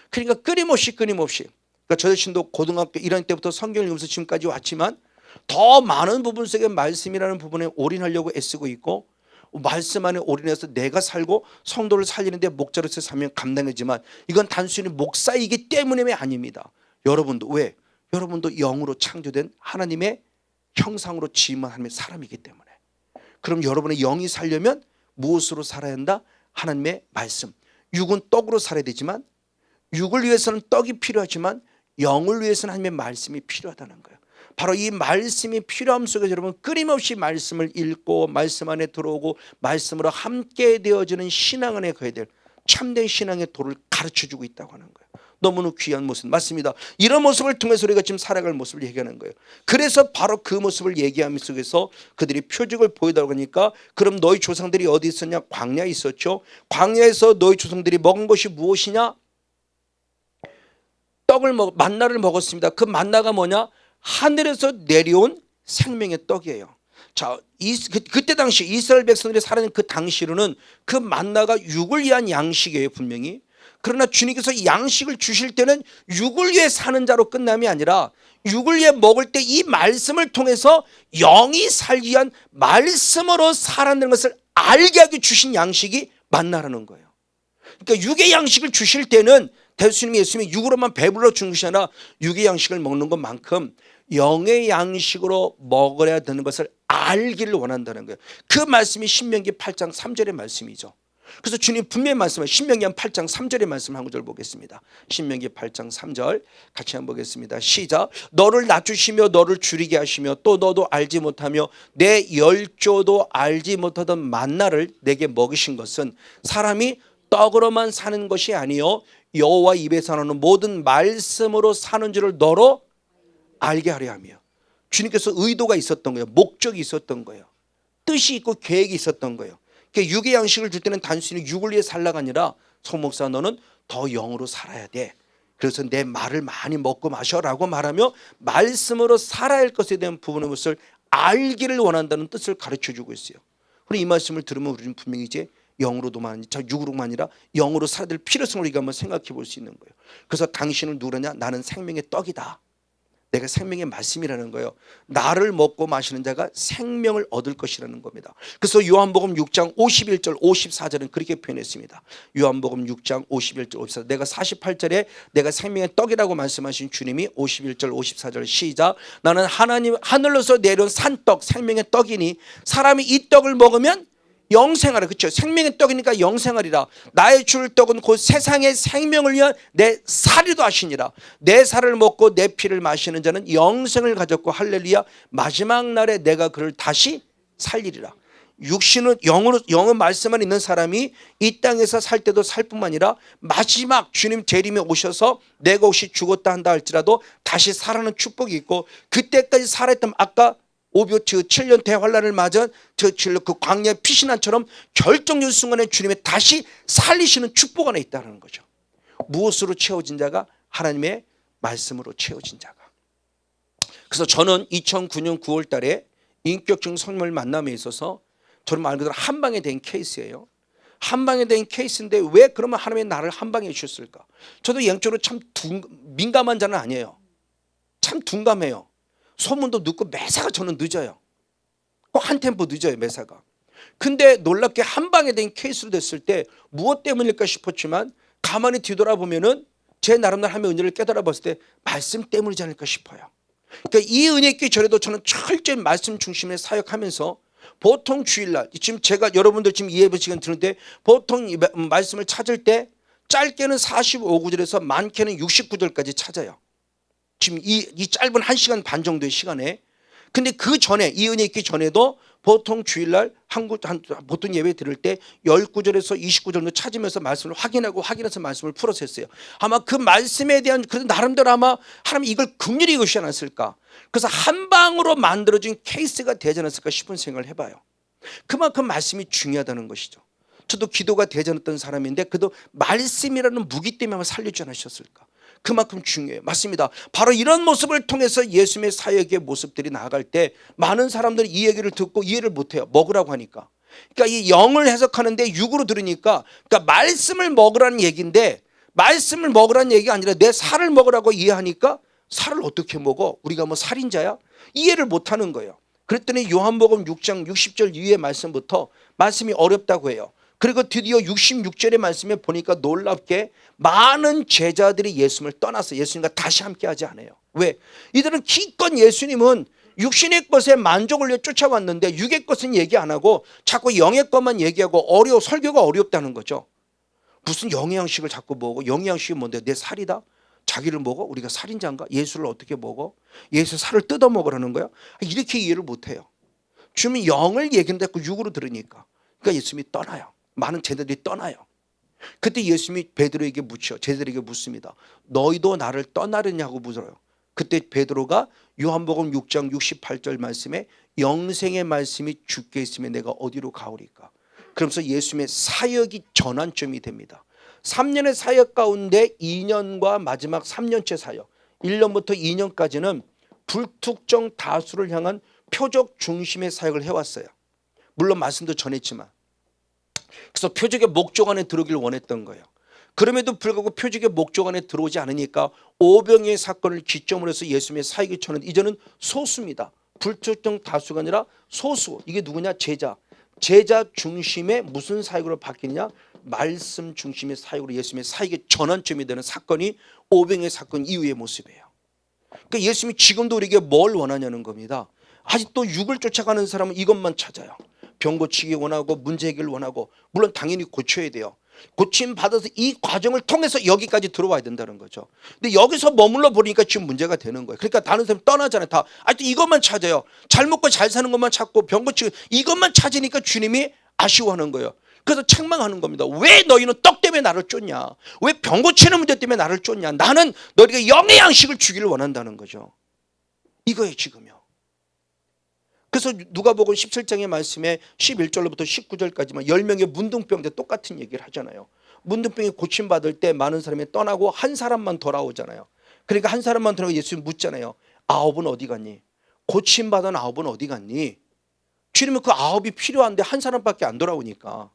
그러니까 끊임없이 그러니까 저 자신도 고등학교 1학년 때부터 성경을 읽으면서 지금까지 왔지만 더 많은 부분 속에 말씀이라는 부분에 올인하려고 애쓰고 있고, 말씀 안에 올인해서 내가 살고 성도를 살리는데 목자로서 사명 감당하지만 이건 단순히 목사이기 때문이 아닙니다. 여러분도 왜? 여러분도 영으로 창조된 하나님의 형상으로 지음한 하나님의 사람이기 때문에. 그럼 여러분의 영이 살려면 무엇으로 살아야 한다? 하나님의 말씀. 육은 떡으로 살아야 되지만, 육을 위해서는 떡이 필요하지만 영을 위해서는 하나님의 말씀이 필요하다는 거예요. 바로 이 말씀이 필요함 속에서 여러분 끊임없이 말씀을 읽고 말씀 안에 들어오고 말씀으로 함께 되어지는 신앙 안에 가야 될 참된 신앙의 도를 가르쳐주고 있다고 하는 거예요. 너무나 귀한 모습 맞습니다. 이런 모습을 통해서 우리가 지금 살아갈 모습을 얘기하는 거예요. 그래서 바로 그 모습을 얘기하는 속에서 그들이 표적을 보이다고 하니까, 그럼 너희 조상들이 어디 있었냐? 광야에 있었죠. 광야에서 너희 조상들이 먹은 것이 무엇이냐? 만나를 먹었습니다. 그 만나가 뭐냐? 하늘에서 내려온 생명의 떡이에요. 자, 그때 당시 이스라엘 백성들이 살아있는 그 당시로는 그 만나가 육을 위한 양식이에요, 분명히. 그러나 주님께서 양식을 주실 때는 육을 위해 사는 자로 끝남이 아니라 육을 위해 먹을 때 이 말씀을 통해서 영이 살기 위한 말씀으로 살아내는 것을 알게 하게 주신 양식이 만나라는 거예요. 그러니까 육의 양식을 주실 때는 예수님이 육으로만 배불러 주는 것이 아니라 육의 양식을 먹는 것만큼 영의 양식으로 먹어야 되는 것을 알기를 원한다는 거예요. 그 말씀이 신명기 8장 3절의 말씀이죠. 그래서 주님 분명히 말씀을 신명기 8장 3절의 말씀 한 구절 보겠습니다. 신명기 8장 3절 같이 한번 보겠습니다. 시작. 너를 낮추시며 너를 줄이게 하시며 또 너도 알지 못하며 내 열조도 알지 못하던 만나를 내게 먹이신 것은 사람이 떡으로만 사는 것이 아니요 여호와 입에서 나오는 모든 말씀으로 사는 줄을 너로 알게 하려 하며. 주님께서 의도가 있었던 거예요. 목적이 있었던 거예요. 뜻이 있고 계획이 있었던 거예요. 그러니까 육의 양식을 줄 때는 단순히 육을 위해 살라가 아니라 송 목사 너는 더 영으로 살아야 돼. 그래서 내 말을 많이 먹고 마셔라고 말하며 말씀으로 살아야 할 것에 대한 부분의 것을 알기를 원한다는 뜻을 가르쳐주고 있어요. 그리고 이 말씀을 들으면 우리는 분명히 이제 영으로도만 육으로만 아니라 영으로 살아야 될 필요성을 우리가 한번 생각해 볼 수 있는 거예요. 그래서 당신은 누구냐? 나는 생명의 떡이다. 내가 생명의 말씀이라는 거예요. 나를 먹고 마시는 자가 생명을 얻을 것이라는 겁니다. 그래서 요한복음 6장 51절 54절은 그렇게 표현했습니다. 요한복음 6장 51절 54절 내가 48절에 내가 생명의 떡이라고 말씀하신 주님이 51절 54절 시작. 나는 하나님 하늘로서 내려온 산떡 생명의 떡이니 사람이 이 떡을 먹으면 영생하라. 그렇죠? 생명의 떡이니까 영생하리라. 나의 줄 떡은 곧 세상의 생명을 위한 내 살이도 하시니라. 내 살을 먹고 내 피를 마시는 자는 영생을 가졌고 할렐루야 마지막 날에 내가 그를 다시 살리리라. 육신은 영은 말씀만 있는 사람이 이 땅에서 살 때도 살 뿐만 아니라 마지막 주님 재림에 오셔서 내가 혹시 죽었다 한다 할지라도 다시 살아나는 축복이 있고 그때까지 살아있다면 아까 오비오트 7년 대환란을 맞은 그 광야 피신한처럼 결정적 순간에 주님의 다시 살리시는 축복 안에 있다는 거죠. 무엇으로 채워진 자가? 하나님의 말씀으로 채워진 자가. 그래서 저는 2009년 9월 달에 인격적 성령을 만남에 있어서 저는 말 그대로 한 방에 된 케이스예요. 한 방에 된 케이스인데 왜 그러면 하나님이 나를 한 방에 주셨을까? 저도 영적으로 참 민감한 자는 아니에요. 참 둔감해요. 소문도 늦고 매사가 저는 늦어요. 꼭 한 템포 늦어요 매사가. 근데 놀랍게 한 방에 된 케이스로 됐을 때 무엇 때문일까 싶었지만 가만히 뒤돌아보면은 제 나름대로 하나님의 은혜를 깨달아 봤을 때 말씀 때문이지 않을까 싶어요. 그러니까 이 은혜 있기 전에도 저는 철저히 말씀 중심의 사역하면서 보통 주일날 지금 제가 여러분들 지금 이 예배 시간 들을 때 보통 말씀을 찾을 때 짧게는 45구절에서 많게는 69절까지 찾아요. 지금 이 짧은 1시간 반 정도의 시간에. 근데 그 전에 이 은혜 있기 전에도 보통 주일날 보통 예배 들을 때 19절에서 29절 정도 찾으면서 말씀을 확인해서 말씀을 풀어서 했어요. 아마 그 말씀에 대한 그 나름대로 아마 하나님 이걸 긍휼히 여기시지 않았을까. 그래서 한 방으로 만들어진 케이스가 되지 않았을까 싶은 생각을 해봐요. 그만큼 말씀이 중요하다는 것이죠. 저도 기도가 되지 않았던 사람인데 그래도 말씀이라는 무기 때문에 살려주지 않으셨을까. 그만큼 중요해요. 맞습니다. 바로 이런 모습을 통해서 예수님의 사역의 모습들이 나아갈 때 많은 사람들이 이 얘기를 듣고 이해를 못해요. 먹으라고 하니까. 그러니까 이 영을 해석하는데 육으로 들으니까 그러니까 말씀을 먹으라는 얘기인데 말씀을 먹으라는 얘기가 아니라 내 살을 먹으라고 이해하니까 살을 어떻게 먹어? 우리가 뭐 살인자야? 이해를 못하는 거예요. 그랬더니 요한복음 6장 60절 이후의 말씀부터 말씀이 어렵다고 해요. 그리고 드디어 66절의 말씀에 보니까 놀랍게 많은 제자들이 예수님을 떠나서 예수님과 다시 함께하지 않아요. 왜? 이들은 기껏 예수님은 육신의 것에 만족을 위해 쫓아왔는데 육의 것은 얘기 안 하고 자꾸 영의 것만 얘기하고 설교가 어렵다는 거죠. 무슨 영의 양식을 자꾸 먹어? 영의 양식이 뭔데? 내 살이다? 자기를 먹어? 우리가 살인자인가? 예수를 어떻게 먹어? 예수 살을 뜯어 먹으라는 거야? 이렇게 이해를 못해요. 주님은 영을 얘기하는데 그 육으로 들으니까. 그러니까 예수님이 떠나요. 많은 제자들이 떠나요. 그때 예수님이 베드로에게 제자들에게 묻습니다. 너희도 나를 떠나려냐고 물어요. 그때 베드로가 요한복음 6장 68절 말씀에 영생의 말씀이 주께 있으면 내가 어디로 가오리까. 그러면서 예수님의 사역이 전환점이 됩니다. 3년의 사역 가운데 2년과 마지막 3년째 사역 1년부터 2년까지는 불특정 다수를 향한 표적 중심의 사역을 해왔어요. 물론 말씀도 전했지만 그래서 표적의 목적 안에 들어오길 원했던 거예요. 그럼에도 불구하고 표적의 목적 안에 들어오지 않으니까 오병이의 사건을 기점으로 해서 예수님의 사역이 전환 이제는 소수입니다. 불특정 다수가 아니라 소수. 이게 누구냐? 제자 중심의 무슨 사역으로 바뀌느냐? 말씀 중심의 사역으로 예수님의 사역의 전환점이 되는 사건이 오병이의 사건 이후의 모습이에요. 그러니까 예수님이 지금도 우리에게 뭘 원하냐는 겁니다. 아직도 육을 쫓아가는 사람은 이것만 찾아요. 병 고치기 원하고 문제 해결 원하고 물론 당연히 고쳐야 돼요. 고침 받아서 이 과정을 통해서 여기까지 들어와야 된다는 거죠. 근데 여기서 머물러 버리니까 지금 문제가 되는 거예요. 그러니까 다른 사람 떠나잖아요. 다 아직도 이것만 찾아요. 잘 먹고 잘 사는 것만 찾고 병 고치고 이것만 찾으니까 주님이 아쉬워하는 거예요. 그래서 책망하는 겁니다. 왜 너희는 떡 때문에 나를 쫓냐? 왜 병 고치는 문제 때문에 나를 쫓냐? 나는 너희에게 영의 양식을 주기를 원한다는 거죠. 이거예요 지금요. 그래서 누가복음 17장의 말씀에 11절로부터 19절까지만 10명의 문둥병들 똑같은 얘기를 하잖아요. 문둥병이 고침받을 때 많은 사람이 떠나고 한 사람만 돌아오잖아요. 그러니까 한 사람만 돌아오고 예수님 묻잖아요. 9은 어디 갔니? 고침받은 9은 어디 갔니? 주님은 그 9이 필요한데 한 사람밖에 안 돌아오니까.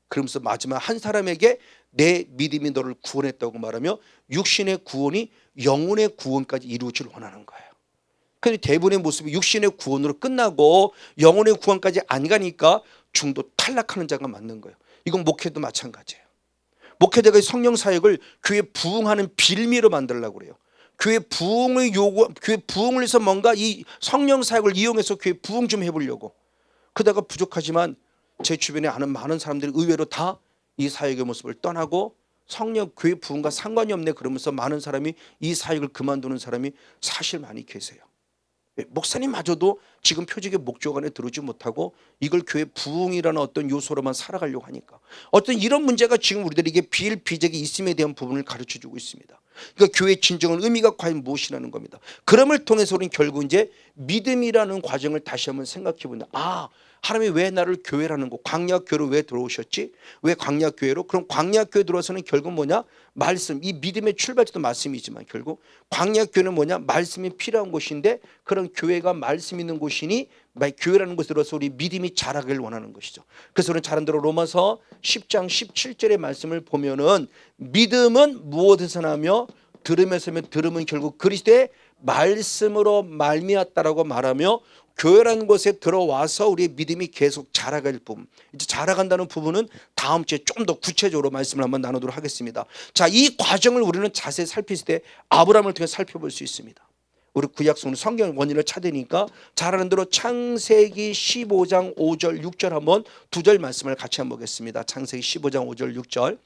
그러면서 마지막 한 사람에게 내 믿음이 너를 구원했다고 말하며 육신의 구원이 영혼의 구원까지 이루어지길 원하는 거예요. 그런데 대부분의 모습이 육신의 구원으로 끝나고 영혼의 구원까지 안 가니까 중도 탈락하는 자가 맞는 거예요. 이건 목회도 마찬가지예요. 목회자가 성령 사역을 교회 부흥하는 빌미로 만들려고 그래요. 교회 부흥을 해서 뭔가 이 성령 사역을 이용해서 교회 부흥 좀 해보려고. 그러다가 부족하지만 제 주변에 아는 많은 사람들이 의외로 다 이 사역의 모습을 떠나고 성령 교회 부흥과 상관이 없네 그러면서 많은 사람이 이 사역을 그만두는 사람이 사실 많이 계세요. 목사님마저도 지금 표직의 목적 안에 들어오지 못하고 이걸 교회 부흥이라는 어떤 요소로만 살아가려고 하니까 어떤 이런 문제가 지금 우리들에게 비일비재하게 있음에 대한 부분을 가르쳐주고 있습니다. 그러니까 교회의 진정한 의미가 과연 무엇이라는 겁니다. 그럼을 통해서 우리는 결국 이제 믿음이라는 과정을 다시 한번 생각해 본다. 하나님이 왜 나를 교회라는 거, 광야교회로 왜 들어오셨지? 왜 광야교회로? 그럼 광야교회 들어와서는 결국 뭐냐? 말씀, 이 믿음의 출발지도 말씀이지만 결국 광야교회는 뭐냐? 말씀이 필요한 곳인데 그런 교회가 말씀 있는 곳이니 교회라는 곳에 들어서 우리 믿음이 자라길 원하는 것이죠. 그래서 우리는 잘 안 들어 로마서 10장 17절의 말씀을 보면은 믿음은 무엇에서 나며 들음에서면 들음은 결국 그리스도의 말씀으로 말미암았다라고 말하며 교회라는 곳에 들어와서 우리의 믿음이 계속 자라갈 부분, 이제 자라간다는 부분은 다음 주에 좀 더 구체적으로 말씀을 한번 나누도록 하겠습니다. 자, 이 과정을 우리는 자세히 살폈을 때 아브라함을 통해 살펴볼 수 있습니다. 우리 구약성은 성경 원인을 찾으니까 잘 아는 대로 창세기 15장 5절 6절 한번 두 절 말씀을 같이 한번 보겠습니다. 창세기 15장 5절 6절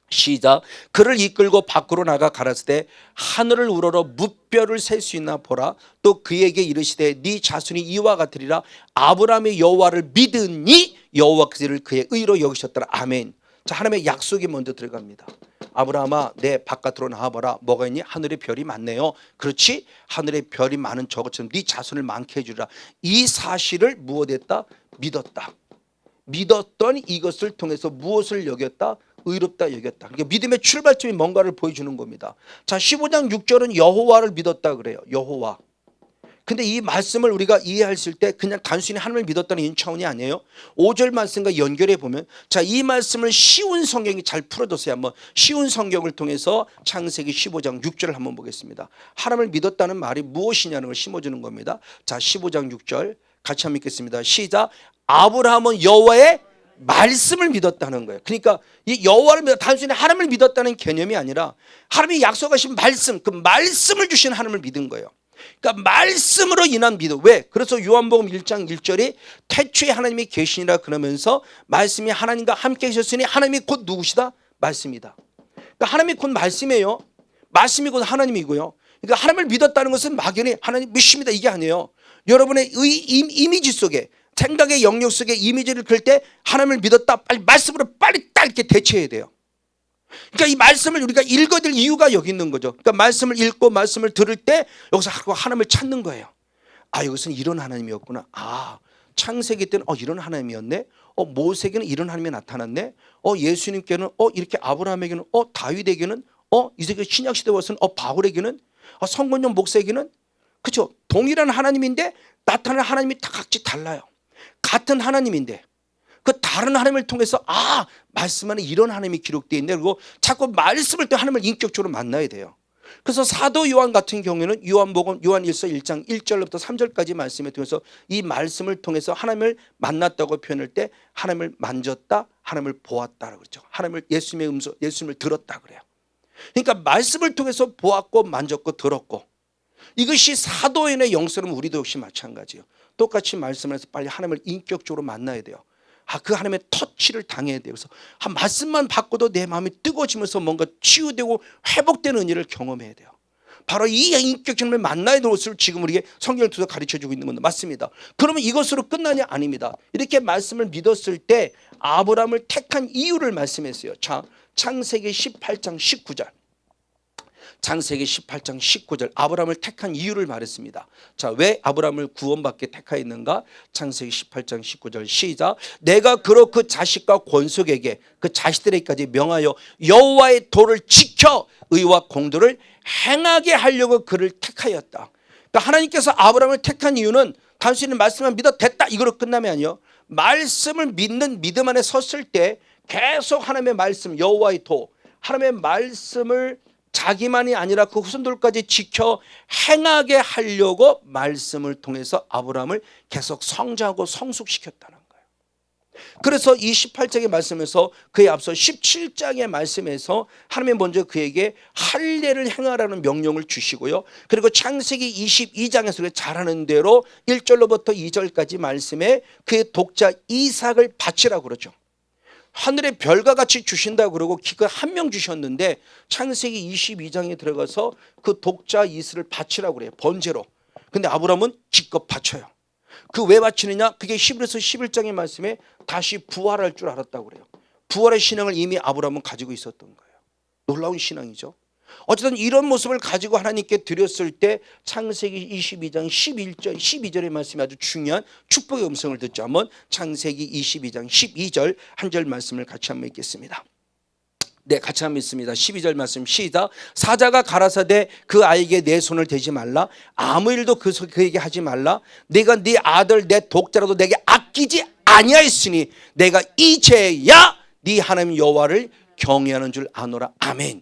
시작. 그를 이끌고 밖으로 나가 가라사대 때 하늘을 우러러 무뼈를 셀 수 있나 보라. 또 그에게 이르시되 네 자손이 이와 같으리라. 아브라함이 여호와를 믿으니 여호와께서 그의 의로 여기셨더라. 아멘. 자, 하나님의 약속이 먼저 들어갑니다. 아브라함아 내 바깥으로 나와봐라. 뭐가 있니? 하늘의 별이 많네요. 그렇지? 하늘의 별이 많은 저것처럼 네 자손을 많게 해주라. 이 사실을 무엇했다? 믿었다. 믿었던 이것을 통해서 무엇을 여겼다? 의롭다 여겼다. 그러니까 믿음의 출발점이 뭔가를 보여주는 겁니다. 자, 15장 6절은 여호와를 믿었다 그래요. 여호와. 근데 이 말씀을 우리가 이해했을 때 그냥 단순히 하나님을 믿었다는 이 차원이 아니에요. 5절 말씀과 연결해 보면 자, 이 말씀을 쉬운 성경이 잘 풀어줬어요. 한번 쉬운 성경을 통해서 창세기 15장 6절을 한번 보겠습니다. 하나님을 믿었다는 말이 무엇이냐는 걸 심어주는 겁니다. 자, 15장 6절 같이 한번 읽겠습니다. 시작. 아브라함은 여호와의 말씀을 믿었다는 거예요. 그러니까 이 여호와를 믿어 단순히 하나님을 믿었다는 개념이 아니라 하나님이 약속하신 말씀, 그 말씀을 주신 하나님을 믿은 거예요. 그러니까 말씀으로 인한 믿음. 왜? 그래서 요한복음 1장 1절이 태초에 하나님이 계시니라 그러면서 말씀이 하나님과 함께 계셨으니 하나님이 곧 누구시다? 말씀이다. 그러니까 하나님이 곧 말씀이에요. 말씀이 곧 하나님이고요. 그러니까 하나님을 믿었다는 것은 막연히 하나님 믿습니다 이게 아니에요. 여러분의 이미지 속에 생각의 영역 속에 이미지를 그릴 때 하나님을 믿었다 빨리 말씀으로 빨리 딱 이렇게 대체해야 돼요. 그러니까 이 말씀을 우리가 읽어야 될 이유가 여기 있는 거죠. 그러니까 말씀을 읽고 말씀을 들을 때 여기서 하나님을 찾는 거예요. 이것은 이런 하나님이었구나. 창세기 때는 이런 하나님이었네. 모세에게는 이런 하나님이 나타났네. 예수님께는 이렇게 아브라함에게는 다윗에게는 이제 신약 시대 와서는 바울에게는 성건용 목사에게는 그렇죠. 동일한 하나님인데 나타나는 하나님이 다 각기 달라요. 같은 하나님인데 그 다른 하나님을 통해서 말씀 안에 이런 하나님이 기록되어 있네. 그리고 자꾸 말씀을 또 하나님을 인격적으로 만나야 돼요. 그래서 사도 요한 같은 경우에는 요한복음 요한일서 1장 1절부터 3절까지 말씀을 통해서 이 말씀을 통해서 하나님을 만났다고 표현할 때 하나님을 만졌다, 하나님을 보았다라고 그러죠. 하나님을 예수님의 음성, 예수님을 들었다 그래요. 그러니까 말씀을 통해서 보았고 만졌고 들었고 이것이 사도인의 영성은 우리도 역시 마찬가지예요. 똑같이 말씀을 해서 빨리 하나님을 인격적으로 만나야 돼요. 그 하나님의 터치를 당해야 돼요. 그래서 한 말씀만 받고도 내 마음이 뜨거워지면서 뭔가 치유되고 회복되는 은혜를 경험해야 돼요. 바로 이 인격적으로 만나야 될 것을 지금 우리에게 성경을 통해서 가르쳐주고 있는 건 맞습니다. 그러면 이것으로 끝나냐? 아닙니다. 이렇게 말씀을 믿었을 때 아브라함을 택한 이유를 말씀했어요. 자, 창세기 18장 19절. 창세기 18장 19절 아브라함을 택한 이유를 말했습니다. 자, 왜 아브라함을 구원받게 택하였는가? 창세기 18장 19절 시작. 내가 그로 그 자식과 권속에게 그 자식들에게까지 명하여 여호와의 도를 지켜 의와 공도를 행하게 하려고 그를 택하였다. 그러니까 하나님께서 아브라함을 택한 이유는 단순히 말씀만 믿어 됐다 이거로 끝나면 아니요. 말씀을 믿는 믿음 안에 섰을 때 계속 하나님의 말씀 여호와의 도 하나님의 말씀을 자기만이 아니라 그 후손들까지 지켜 행하게 하려고 말씀을 통해서 아브라함을 계속 성장하고 성숙시켰다는 거예요. 그래서 이 18장의 말씀에서 그에 앞서 17장의 말씀에서 하나님이 먼저 그에게 할례를 행하라는 명령을 주시고요. 그리고 창세기 22장에서 잘하는 대로 1절로부터 2절까지 말씀에 그의 독자 이삭을 바치라고 그러죠. 하늘의 별과 같이 주신다고 그러고 기껏 한 명 주셨는데 창세기 22장에 들어가서 그 독자 이삭을 바치라고 그래요. 번제로. 근데 아브라함은 기껏 바쳐요. 그 왜 바치느냐? 그게 히브리서 11장의 말씀에 다시 부활할 줄 알았다고 그래요. 부활의 신앙을 이미 아브라함은 가지고 있었던 거예요. 놀라운 신앙이죠. 어쨌든 이런 모습을 가지고 하나님께 드렸을 때 창세기 22장 11절 12절의 말씀이 아주 중요한 축복의 음성을 듣죠. 한번 창세기 22장 12절 한 절 말씀을 같이 한번 읽겠습니다. 네, 같이 한번 읽습니다. 12절 말씀 시작. 사자가 가라사대 그 아이에게 내 손을 대지 말라. 아무 일도 그에게 하지 말라. 내가 네 아들 내 독자라도 내게 아끼지 아니하였으니 내가 이제야 네 하나님 여호와를 경외하는 줄 아노라. 아멘.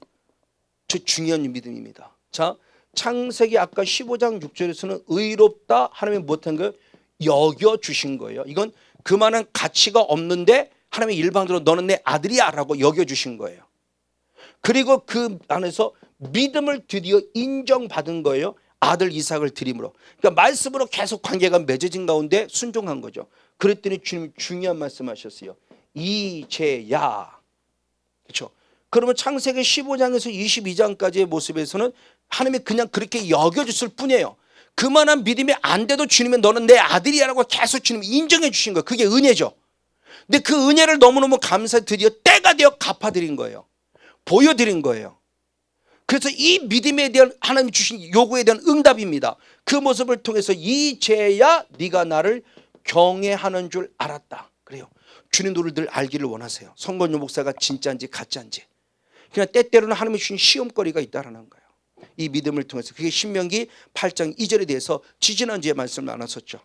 저 중요한 믿음입니다. 자, 창세기 아까 15장 6절에서는 의롭다 하나님이 못한 걸 여겨주신 거예요. 이건 그만한 가치가 없는데 하나님이 일방적으로 너는 내 아들이야 라고 여겨주신 거예요. 그리고 그 안에서 믿음을 드디어 인정받은 거예요. 아들 이삭을 드림으로. 그러니까 말씀으로 계속 관계가 맺어진 가운데 순종한 거죠. 그랬더니 주님 중요한 말씀하셨어요. 이제야. 그렇죠. 그러면 창세기 15장에서 22장까지의 모습에서는 하나님이 그냥 그렇게 여겨줬을 뿐이에요. 그만한 믿음이 안 돼도 주님은 너는 내 아들이야라고 계속 주님이 인정해 주신 거예요. 그게 은혜죠. 근데 그 은혜를 너무너무 감사해 드디어 때가 되어 갚아드린 거예요. 보여드린 거예요. 그래서 이 믿음에 대한 하나님이 주신 요구에 대한 응답입니다. 그 모습을 통해서 이제야 네가 나를 경외하는 줄 알았다. 그래요. 주님도 늘 알기를 원하세요. 성건유 목사가 진짜인지 가짜인지. 그냥 때때로는 하나님이 주신 시험거리가 있다라는 거예요. 이 믿음을 통해서 그게 신명기 8장 2절에 대해서 지지난주에 말씀을 나눴었죠.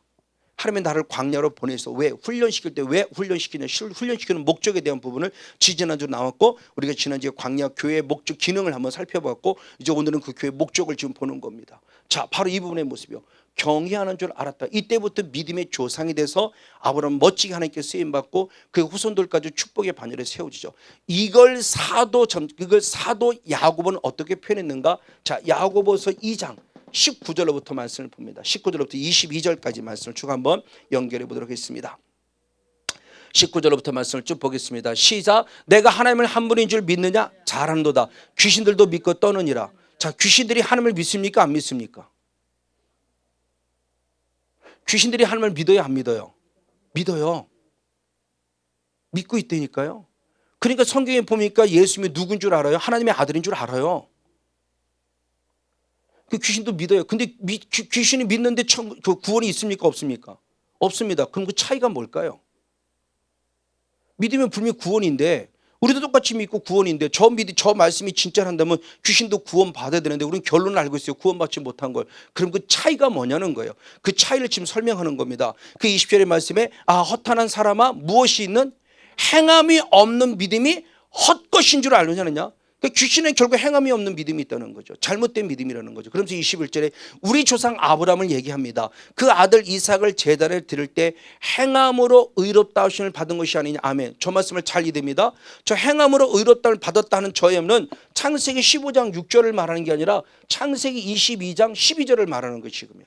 하나님이 나를 광야로 보내서 왜 훈련시킬 때 왜 훈련시키냐 훈련시키는 목적에 대한 부분을 지지난주 나왔고 우리가 지난주에 광야 교회의 목적 기능을 한번 살펴봤고 이제 오늘은 그 교회의 목적을 지금 보는 겁니다. 자, 바로 이 부분의 모습이요. 경외하는 줄 알았다. 이때부터 믿음의 조상이 돼서 아브라함 멋지게 하나님께 쓰임받고 그의 후손들까지 축복의 반열에 세워지죠. 이걸 사도 야고보는 어떻게 표현했는가? 자, 야고보서 2장 19절로부터 말씀을 봅니다. 19절로부터 22절까지 말씀을 쭉 한번 연결해 보도록 하겠습니다. 19절로부터 말씀을 쭉 보겠습니다. 시작. 내가 하나님을 한 분인 줄 믿느냐? 잘하는도다. 귀신들도 믿고 떠느니라. 자, 귀신들이 하나님을 믿습니까? 안 믿습니까? 귀신들이 하나님을 믿어요? 안 믿어요? 믿어요. 믿고 있다니까요. 그러니까 성경에 보니까 예수님이 누군 줄 알아요? 하나님의 아들인 줄 알아요. 그 귀신도 믿어요. 근데 귀신이 믿는데 그 구원이 있습니까? 없습니까? 없습니다. 그럼 그 차이가 뭘까요? 믿으면 분명히 구원인데 우리도 똑같이 믿고 구원인데 저 말씀이 진짜란다면 귀신도 구원 받아야 되는데 우리는 결론을 알고 있어요. 구원받지 못한 걸. 그럼 그 차이가 뭐냐는 거예요. 그 차이를 지금 설명하는 겁니다. 그 20절의 말씀에 허탄한 사람아 무엇이 있는 행함이 없는 믿음이 헛것인 줄 알느냐. 그러니까 귀신은 결국 행함이 없는 믿음이 있다는 거죠. 잘못된 믿음이라는 거죠. 그러면서 21절에 우리 조상 아브라함을 얘기합니다. 그 아들 이삭을 제단에 드릴 때 행함으로 의롭다 하심을 받은 것이 아니냐. 아멘. 저 말씀을 잘 이해됩니다. 저 행함으로 의롭다를 받았다는 저의 의미는 창세기 15장 6절을 말하는 게 아니라 창세기 22장 12절을 말하는 것이거든요.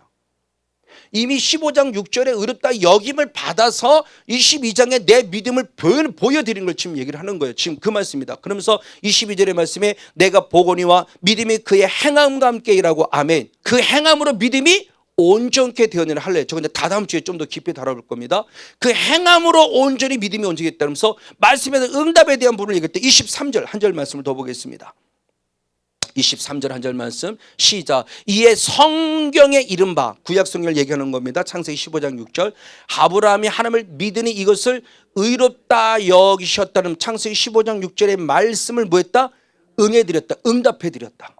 이미 15장 6절에 의롭다 여김을 받아서 22장에 내 믿음을 보여드리는 걸 지금 얘기를 하는 거예요. 지금 그 말씀입니다. 그러면서 22절의 말씀에 내가 보거니와 믿음이 그의 행함과 함께 일하고 아멘. 그 행함으로 믿음이 온전케 되었느냐 할래요. 저 근데 다다음 주에 좀 더 깊이 다뤄볼 겁니다. 그 행함으로 온전히 믿음이 온전했다 면서 말씀에서 응답에 대한 부분을 얘기할 때 23절 한 절 말씀을 더 보겠습니다. 23절 한 절 말씀 시작. 이에 성경에 이른바 구약 성경을 얘기하는 겁니다. 창세기 15장 6절 아브라함이 하나님을 믿으니 이것을 의롭다 여기셨다는 창세기 15장 6절의 말씀을 뭐했다? 응해드렸다. 응답해드렸다.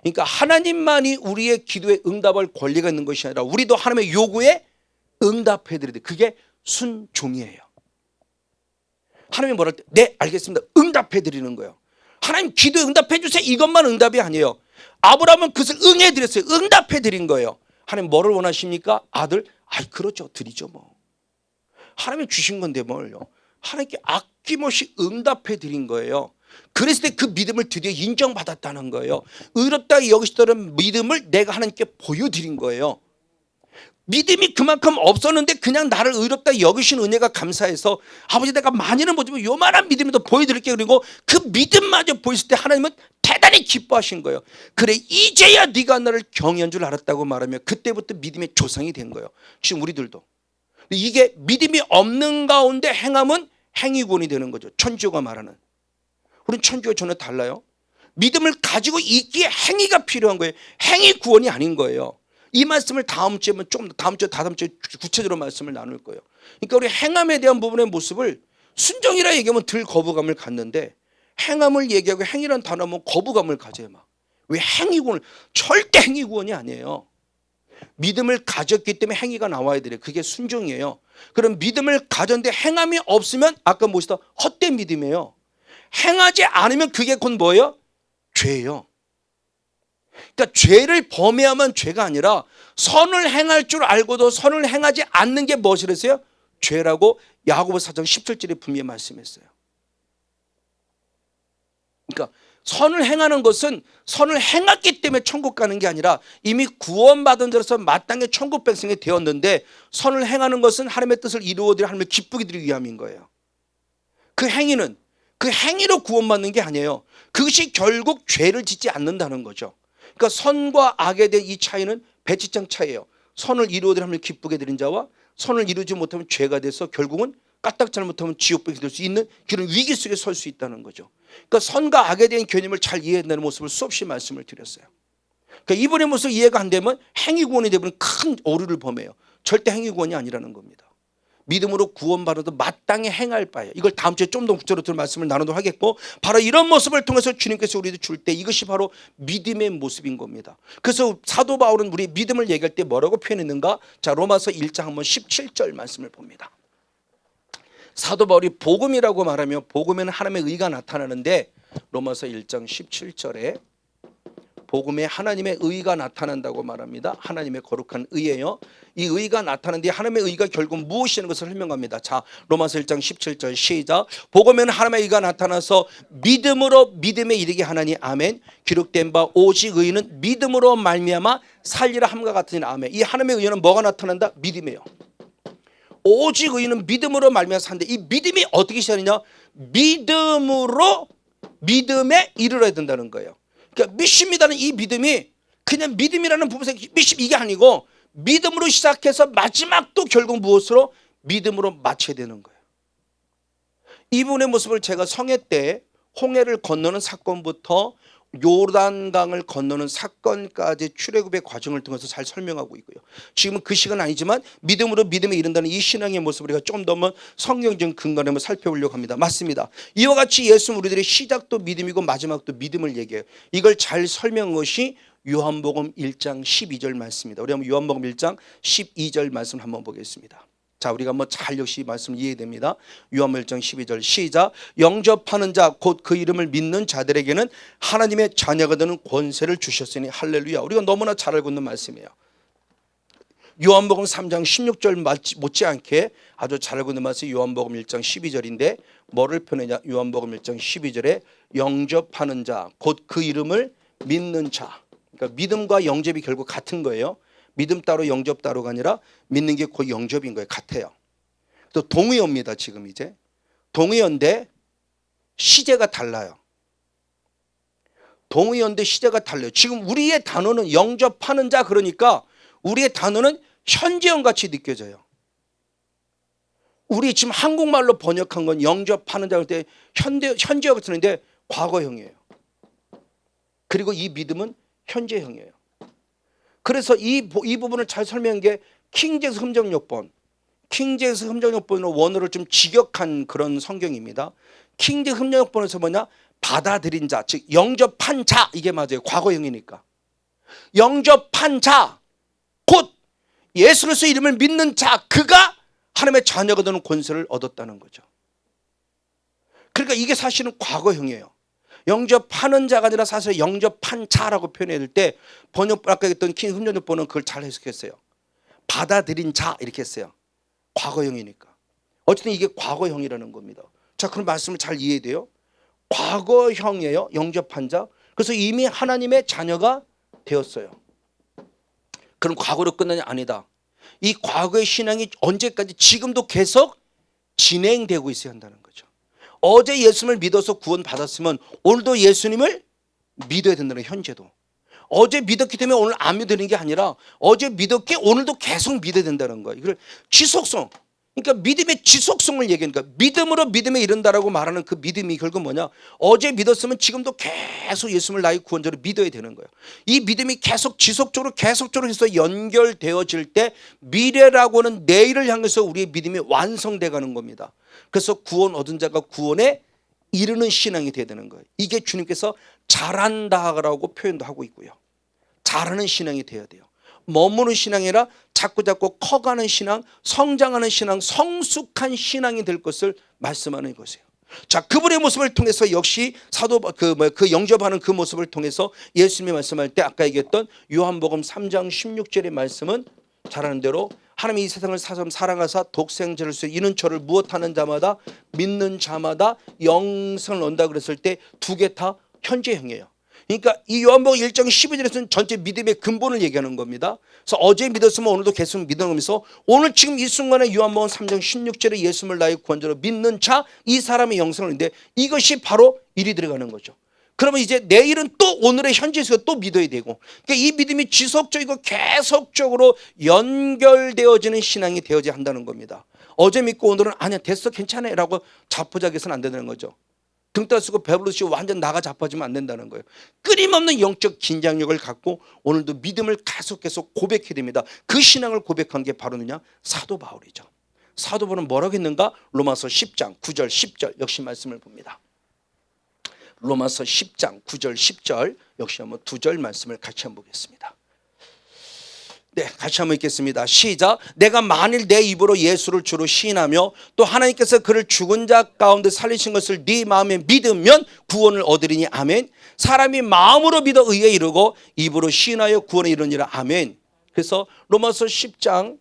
그러니까 하나님만이 우리의 기도에 응답할 권리가 있는 것이 아니라 우리도 하나님의 요구에 응답해드려야 돼. 그게 순종이에요. 하나님이 뭐랄 때 네 알겠습니다. 응답해드리는 거예요. 하나님 기도에 응답해 주세요. 이것만 응답이 아니에요. 아브라함은 그것을 응해 드렸어요. 응답해 드린 거예요. 하나님 뭐를 원하십니까? 아들? 그렇죠. 드리죠 뭐. 하나님이 주신 건데 뭘요. 하나님께 아낌없이 응답해 드린 거예요. 그랬을 때 그 믿음을 드디어 인정받았다는 거예요. 의롭다 여기시더라는 믿음을 내가 하나님께 보여드린 거예요. 믿음이 그만큼 없었는데 그냥 나를 의롭다 여기신 은혜가 감사해서 아버지 내가 많이는 못지만 요만한 믿음이도 보여드릴게, 그리고 그 믿음마저 보였을 때 하나님은 대단히 기뻐하신 거예요. 그래 이제야 네가 나를 경외한 줄 알았다고 말하며 그때부터 믿음의 조상이 된 거예요. 지금 우리들도 이게 믿음이 없는 가운데 행함은 행위구원이 되는 거죠. 천주교가 말하는. 우리는 천주교가 전혀 달라요. 믿음을 가지고 있기에 행위가 필요한 거예요. 행위 구원이 아닌 거예요. 이 말씀을 다음 주에 다음 주에 구체적으로 말씀을 나눌 거예요. 그러니까 우리 행함에 대한 부분의 모습을 순종이라 얘기하면 덜 거부감을 갖는데 행함을 얘기하고 행위란 단어면 거부감을 가져요. 막. 왜 행위구원을 절대 행위구원이 아니에요. 믿음을 가졌기 때문에 행위가 나와야 돼요. 그게 순종이에요. 그럼 믿음을 가졌는데 행함이 없으면 아까 무엇이다? 헛된 믿음이에요. 행하지 않으면 그게 곧 뭐예요? 죄예요. 그러니까 죄를 범해야만 죄가 아니라 선을 행할 줄 알고도 선을 행하지 않는 게 무엇이랬어요? 죄라고 야고보서 4장 17절에 분명히 말씀했어요. 그러니까 선을 행하는 것은 선을 행했기 때문에 천국 가는 게 아니라 이미 구원받은 자로서 마땅히 천국 백성이 되었는데 선을 행하는 것은 하나님의 뜻을 이루어드려 하나님을 기쁘게 드리기 위함인 거예요. 그 행위는 그 행위로 구원받는 게 아니에요. 그것이 결국 죄를 짓지 않는다는 거죠. 그러니까 선과 악에 대한 이 차이는 배치장 차이예요. 선을 이루어드려 하나님을 기쁘게 드린 자와 선을 이루지 못하면 죄가 돼서 결국은 까딱 잘못하면 지옥백이 될 수 있는 그런 위기 속에 설 수 있다는 거죠. 그러니까 선과 악에 대한 개념을 잘 이해한다는 모습을 수없이 말씀을 드렸어요. 그러니까 이번의 모습 이해가 안 되면 행위구원이 되면 큰 오류를 범해요. 절대 행위구원이 아니라는 겁니다. 믿음으로 구원받아도 마땅히 행할 바예요. 이걸 다음 주에 좀 더 구체적으로 말씀을 나누도록 하겠고, 바로 이런 모습을 통해서 주님께서 우리도 줄 때 이것이 바로 믿음의 모습인 겁니다. 그래서 사도 바울은 우리 믿음을 얘기할 때 뭐라고 표현했는가? 자, 로마서 1장 한번 17절 말씀을 봅니다. 사도 바울이 복음이라고 말하며 복음에는 하나님의 의가 나타나는데 로마서 1장 17절에 복음에 하나님의 의가 나타난다고 말합니다. 하나님의 거룩한 의예요. 이 의가 나타나는데 하나님의 의가 결국 무엇이라는 것을 설명합니다. 자, 로마서 1장 17절 시작. 복음에는 하나님의 의가 나타나서 믿음으로 믿음에 이르게 하나니 아멘. 기록된 바 오직 의는 믿음으로 말미암아 살리라 함과 같으니 아멘. 이 하나님의 의는 뭐가 나타난다? 믿음이에요. 오직 의는 믿음으로 말미암아 산다. 이 믿음이 어떻게 시작하느냐? 믿음으로 믿음에 이르러야 된다는 거예요. 그러니까 믿습니다는 이 믿음이 그냥 믿음이라는 부분에서 믿음 이게 아니고 믿음으로 시작해서 마지막도 결국 무엇으로? 믿음으로 마쳐야 되는 거예요. 이분의 모습을 제가 성회 때 홍해를 건너는 사건부터 요단강을 건너는 사건까지 출애굽의 과정을 통해서 잘 설명하고 있고요. 지금은 그 시간은 아니지만 믿음으로 믿음에 이른다는 이 신앙의 모습을 우리가 좀 더 성경적 근거를 한번 살펴보려고 합니다. 맞습니다. 이와 같이 예수는 우리들의 시작도 믿음이고 마지막도 믿음을 얘기해요. 이걸 잘 설명한 것이 요한복음 1장 12절 말씀입니다. 우리 한번 요한복음 1장 12절 말씀 한번 보겠습니다. 자, 우리가 한번 잘 역시 말씀 이해됩니다. 요한복음 1장 12절 시작. 영접하는 자 곧 그 이름을 믿는 자들에게는 하나님의 자녀가 되는 권세를 주셨으니 할렐루야. 우리가 너무나 잘 알고 있는 말씀이에요. 요한복음 3장 16절 못지않게 아주 잘 알고 있는 말씀이 요한복음 1장 12절인데 뭐를 표현하냐? 요한복음 1장 12절에 영접하는 자 곧 그 이름을 믿는 자. 그러니까 믿음과 영접이 결국 같은 거예요. 믿음 따로 영접 따로가 아니라 믿는 게 곧 영접인 거예요. 같아요. 또 동의어입니다. 지금 이제 동의어인데 시제가 달라요. 동의어인데 시제가 달라요. 지금 우리의 단어는 영접하는 자, 그러니까 우리의 단어는 현재형 같이 느껴져요. 우리 지금 한국말로 번역한 건 영접하는 자 할 때 현재형 같은데 과거형이에요. 그리고 이 믿음은 현재형이에요. 그래서 이 부분을 잘 설명한 게 킹제임스 흠정역본. 킹제임스 흠정역본으로 원어를 좀 직역한 그런 성경입니다. 킹제임스 흠정역본에서 뭐냐? 받아들인 자, 즉 영접한 자, 이게 맞아요. 과거형이니까. 영접한 자, 곧 예수 그리스도 이름을 믿는 자, 그가 하나님의 자녀가 되는 권세를 얻었다는 거죠. 그러니까 이게 사실은 과거형이에요. 영접하는 자가 아니라 사실 영접한 자라고 표현해야 될 때 번역 아까 했던 킹 흠정역본은 그걸 잘 해석했어요. 받아들인 자 이렇게 했어요. 과거형이니까. 어쨌든 이게 과거형이라는 겁니다. 자, 그럼 말씀을 잘 이해해야 돼요. 과거형이에요. 영접한 자. 그래서 이미 하나님의 자녀가 되었어요. 그럼 과거로 끝나냐? 아니다. 이 과거의 신앙이 언제까지 지금도 계속 진행되고 있어야 한다는 거죠. 어제 예수님을 믿어서 구원받았으면 오늘도 예수님을 믿어야 된다는 거예요. 현재도. 어제 믿었기 때문에 오늘 안 믿는 게 아니라 어제 믿었기에 오늘도 계속 믿어야 된다는 거예요. 이걸 지속성. 그러니까 믿음의 지속성을 얘기하니까 믿음으로 믿음에 이른다라고 말하는 그 믿음이 결국 뭐냐? 어제 믿었으면 지금도 계속 예수님을 나의 구원자로 믿어야 되는 거예요. 이 믿음이 계속 지속적으로 해서 연결되어질 때 미래라고는 내일을 향해서 우리의 믿음이 완성돼 가는 겁니다. 그래서 구원 얻은 자가 구원에 이르는 신앙이 돼야 되는 거예요. 이게 주님께서 잘한다라고 표현도 하고 있고요. 잘하는 신앙이 돼야 돼요. 머무는 신앙이 아니라 자꾸자꾸 커가는 신앙, 성장하는 신앙, 성숙한 신앙이 될 것을 말씀하는 것이에요. 자, 그분의 모습을 통해서 역시 그 영접하는 그 모습을 통해서 예수님이 말씀할 때 아까 얘기했던 요한복음 3장 16절의 말씀은 잘하는 대로 하나님이 이 세상을 사랑하사 독생자를 주사 이는 저를 무엇하는 자마다 믿는 자마다 영생을 얻는다 그랬을 때 두 개 다 현재형이에요. 그러니까 이 요한복음 1장 12절에서는 전체 믿음의 근본을 얘기하는 겁니다. 그래서 어제 믿었으면 오늘도 계속 믿어가면서 오늘 지금 이 순간에 요한복음 3장 16절에 예수님을 나의 구원자로 믿는 자 이 사람의 영생을 얻는데 이것이 바로 일이 들어가는 거죠. 그러면 이제 내일은 또 오늘의 현재에서 또 믿어야 되고 그러니까 이 믿음이 지속적이고 계속적으로 연결되어지는 신앙이 되어져야 한다는 겁니다. 어제 믿고 오늘은 아니야 됐어 괜찮아 라고 자포자기해서는 안 되는 거죠. 등 따쓰고 배부르시고 완전 나가 자빠지면 안 된다는 거예요. 끊임없는 영적 긴장력을 갖고 오늘도 믿음을 계속 고백해야 됩니다. 그 신앙을 고백한 게 바로 누냐? 사도 바울이죠. 사도 바울은 뭐라고 했는가? 로마서 10장 9절 10절 역시 말씀을 봅니다. 로마서 10장 9절 10절 역시 한번 두 절 말씀을 같이 한번 보겠습니다. 네, 같이 한번 읽겠습니다. 시작. 내가 만일 내 입으로 예수를 주로 시인하며 또 하나님께서 그를 죽은 자 가운데 살리신 것을 네 마음에 믿으면 구원을 얻으리니 아멘. 사람이 마음으로 믿어 의에 이르고 입으로 시인하여 구원에 이르니라 아멘. 그래서 로마서 10장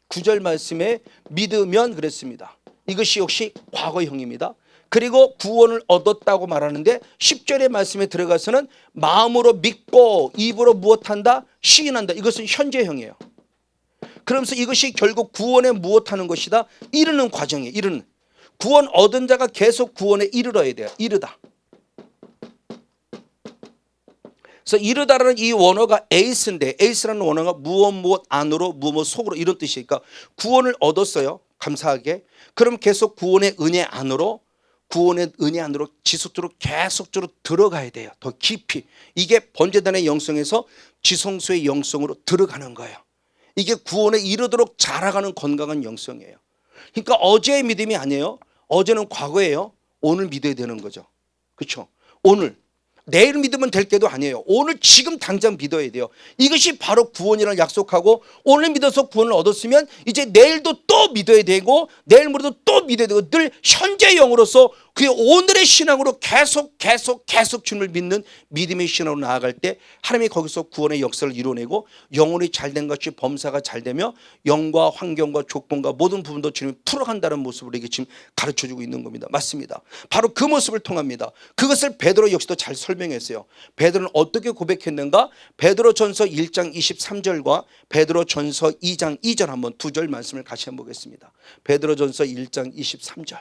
9절 말씀에 믿으면 그랬습니다. 이것이 역시 과거형입니다. 그리고 구원을 얻었다고 말하는데 10절의 말씀에 들어가서는 마음으로 믿고 입으로 무엇한다? 시인한다. 이것은 현재형이에요. 그러면서 이것이 결국 구원에 무엇하는 것이다? 이르는 과정이에요. 이르는. 구원 얻은 자가 계속 구원에 이르러야 돼요. 이르다. 그래서 이르다라는 이 원어가 에이스인데 에이스라는 원어가 무엇 안으로 무엇 속으로 이런 뜻이니까 구원을 얻었어요. 감사하게. 그럼 계속 구원의 은혜 안으로 구원의 은혜 안으로 지속적으로 계속적으로 들어가야 돼요. 더 깊이. 이게 번제단의 영성에서 지성소의 영성으로 들어가는 거예요. 이게 구원에 이르도록 자라가는 건강한 영성이에요. 그러니까 어제의 믿음이 아니에요. 어제는 과거예요. 오늘 믿어야 되는 거죠. 그렇죠? 오늘. 내일 믿으면 될 게도 아니에요. 오늘 지금 당장 믿어야 돼요. 이것이 바로 구원이라는 약속하고 오늘 믿어서 구원을 얻었으면 이제 내일도 또 믿어야 되고 내일 모레도 또 믿어야 되고 늘 현재 영으로서 그 오늘의 신앙으로 계속 주님을 믿는 믿음의 신앙으로 나아갈 때 하나님이 거기서 구원의 역사를 이루어내고 영혼이 잘된 것이 범사가 잘 되며 영과 환경과 조건과 모든 부분도 주님이 풀어간다는 모습으로 이게 지금 가르쳐주고 있는 겁니다. 맞습니다. 바로 그 모습을 통합니다. 그것을 베드로 역시도 잘 설명했어요. 베드로는 어떻게 고백했는가? 베드로전서 1장 23절과 베드로전서 2장 2절 한번 두 절 말씀을 같이 한번 보겠습니다. 베드로전서 1장 23절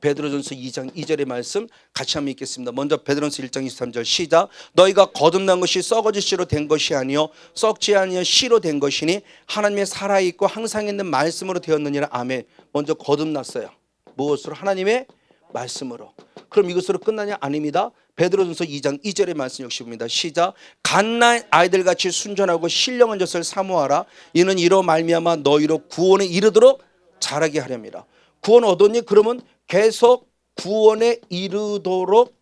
베드로전서 2장 2절의 말씀 같이 한번 읽겠습니다. 먼저 베드로전서 1장 23절 시작. 너희가 거듭난 것이 썩어질 씨로 된 것이 아니요 썩지 아니요 씨로 된 것이니 하나님의 살아있고 항상 있는 말씀으로 되었느니라 아멘. 먼저 거듭났어요. 무엇으로? 하나님의 말씀으로. 그럼 이것으로 끝나냐? 아닙니다. 베드로전서 2장 2절의 말씀 역시 봅니다. 시작. 갓난 아이들같이 순전하고 신령한 젖을 사모하라. 이는 이로 말미암아 너희로 구원에 이르도록 자라게 하렵니다. 구원 얻었니? 그러면 계속 구원에 이르도록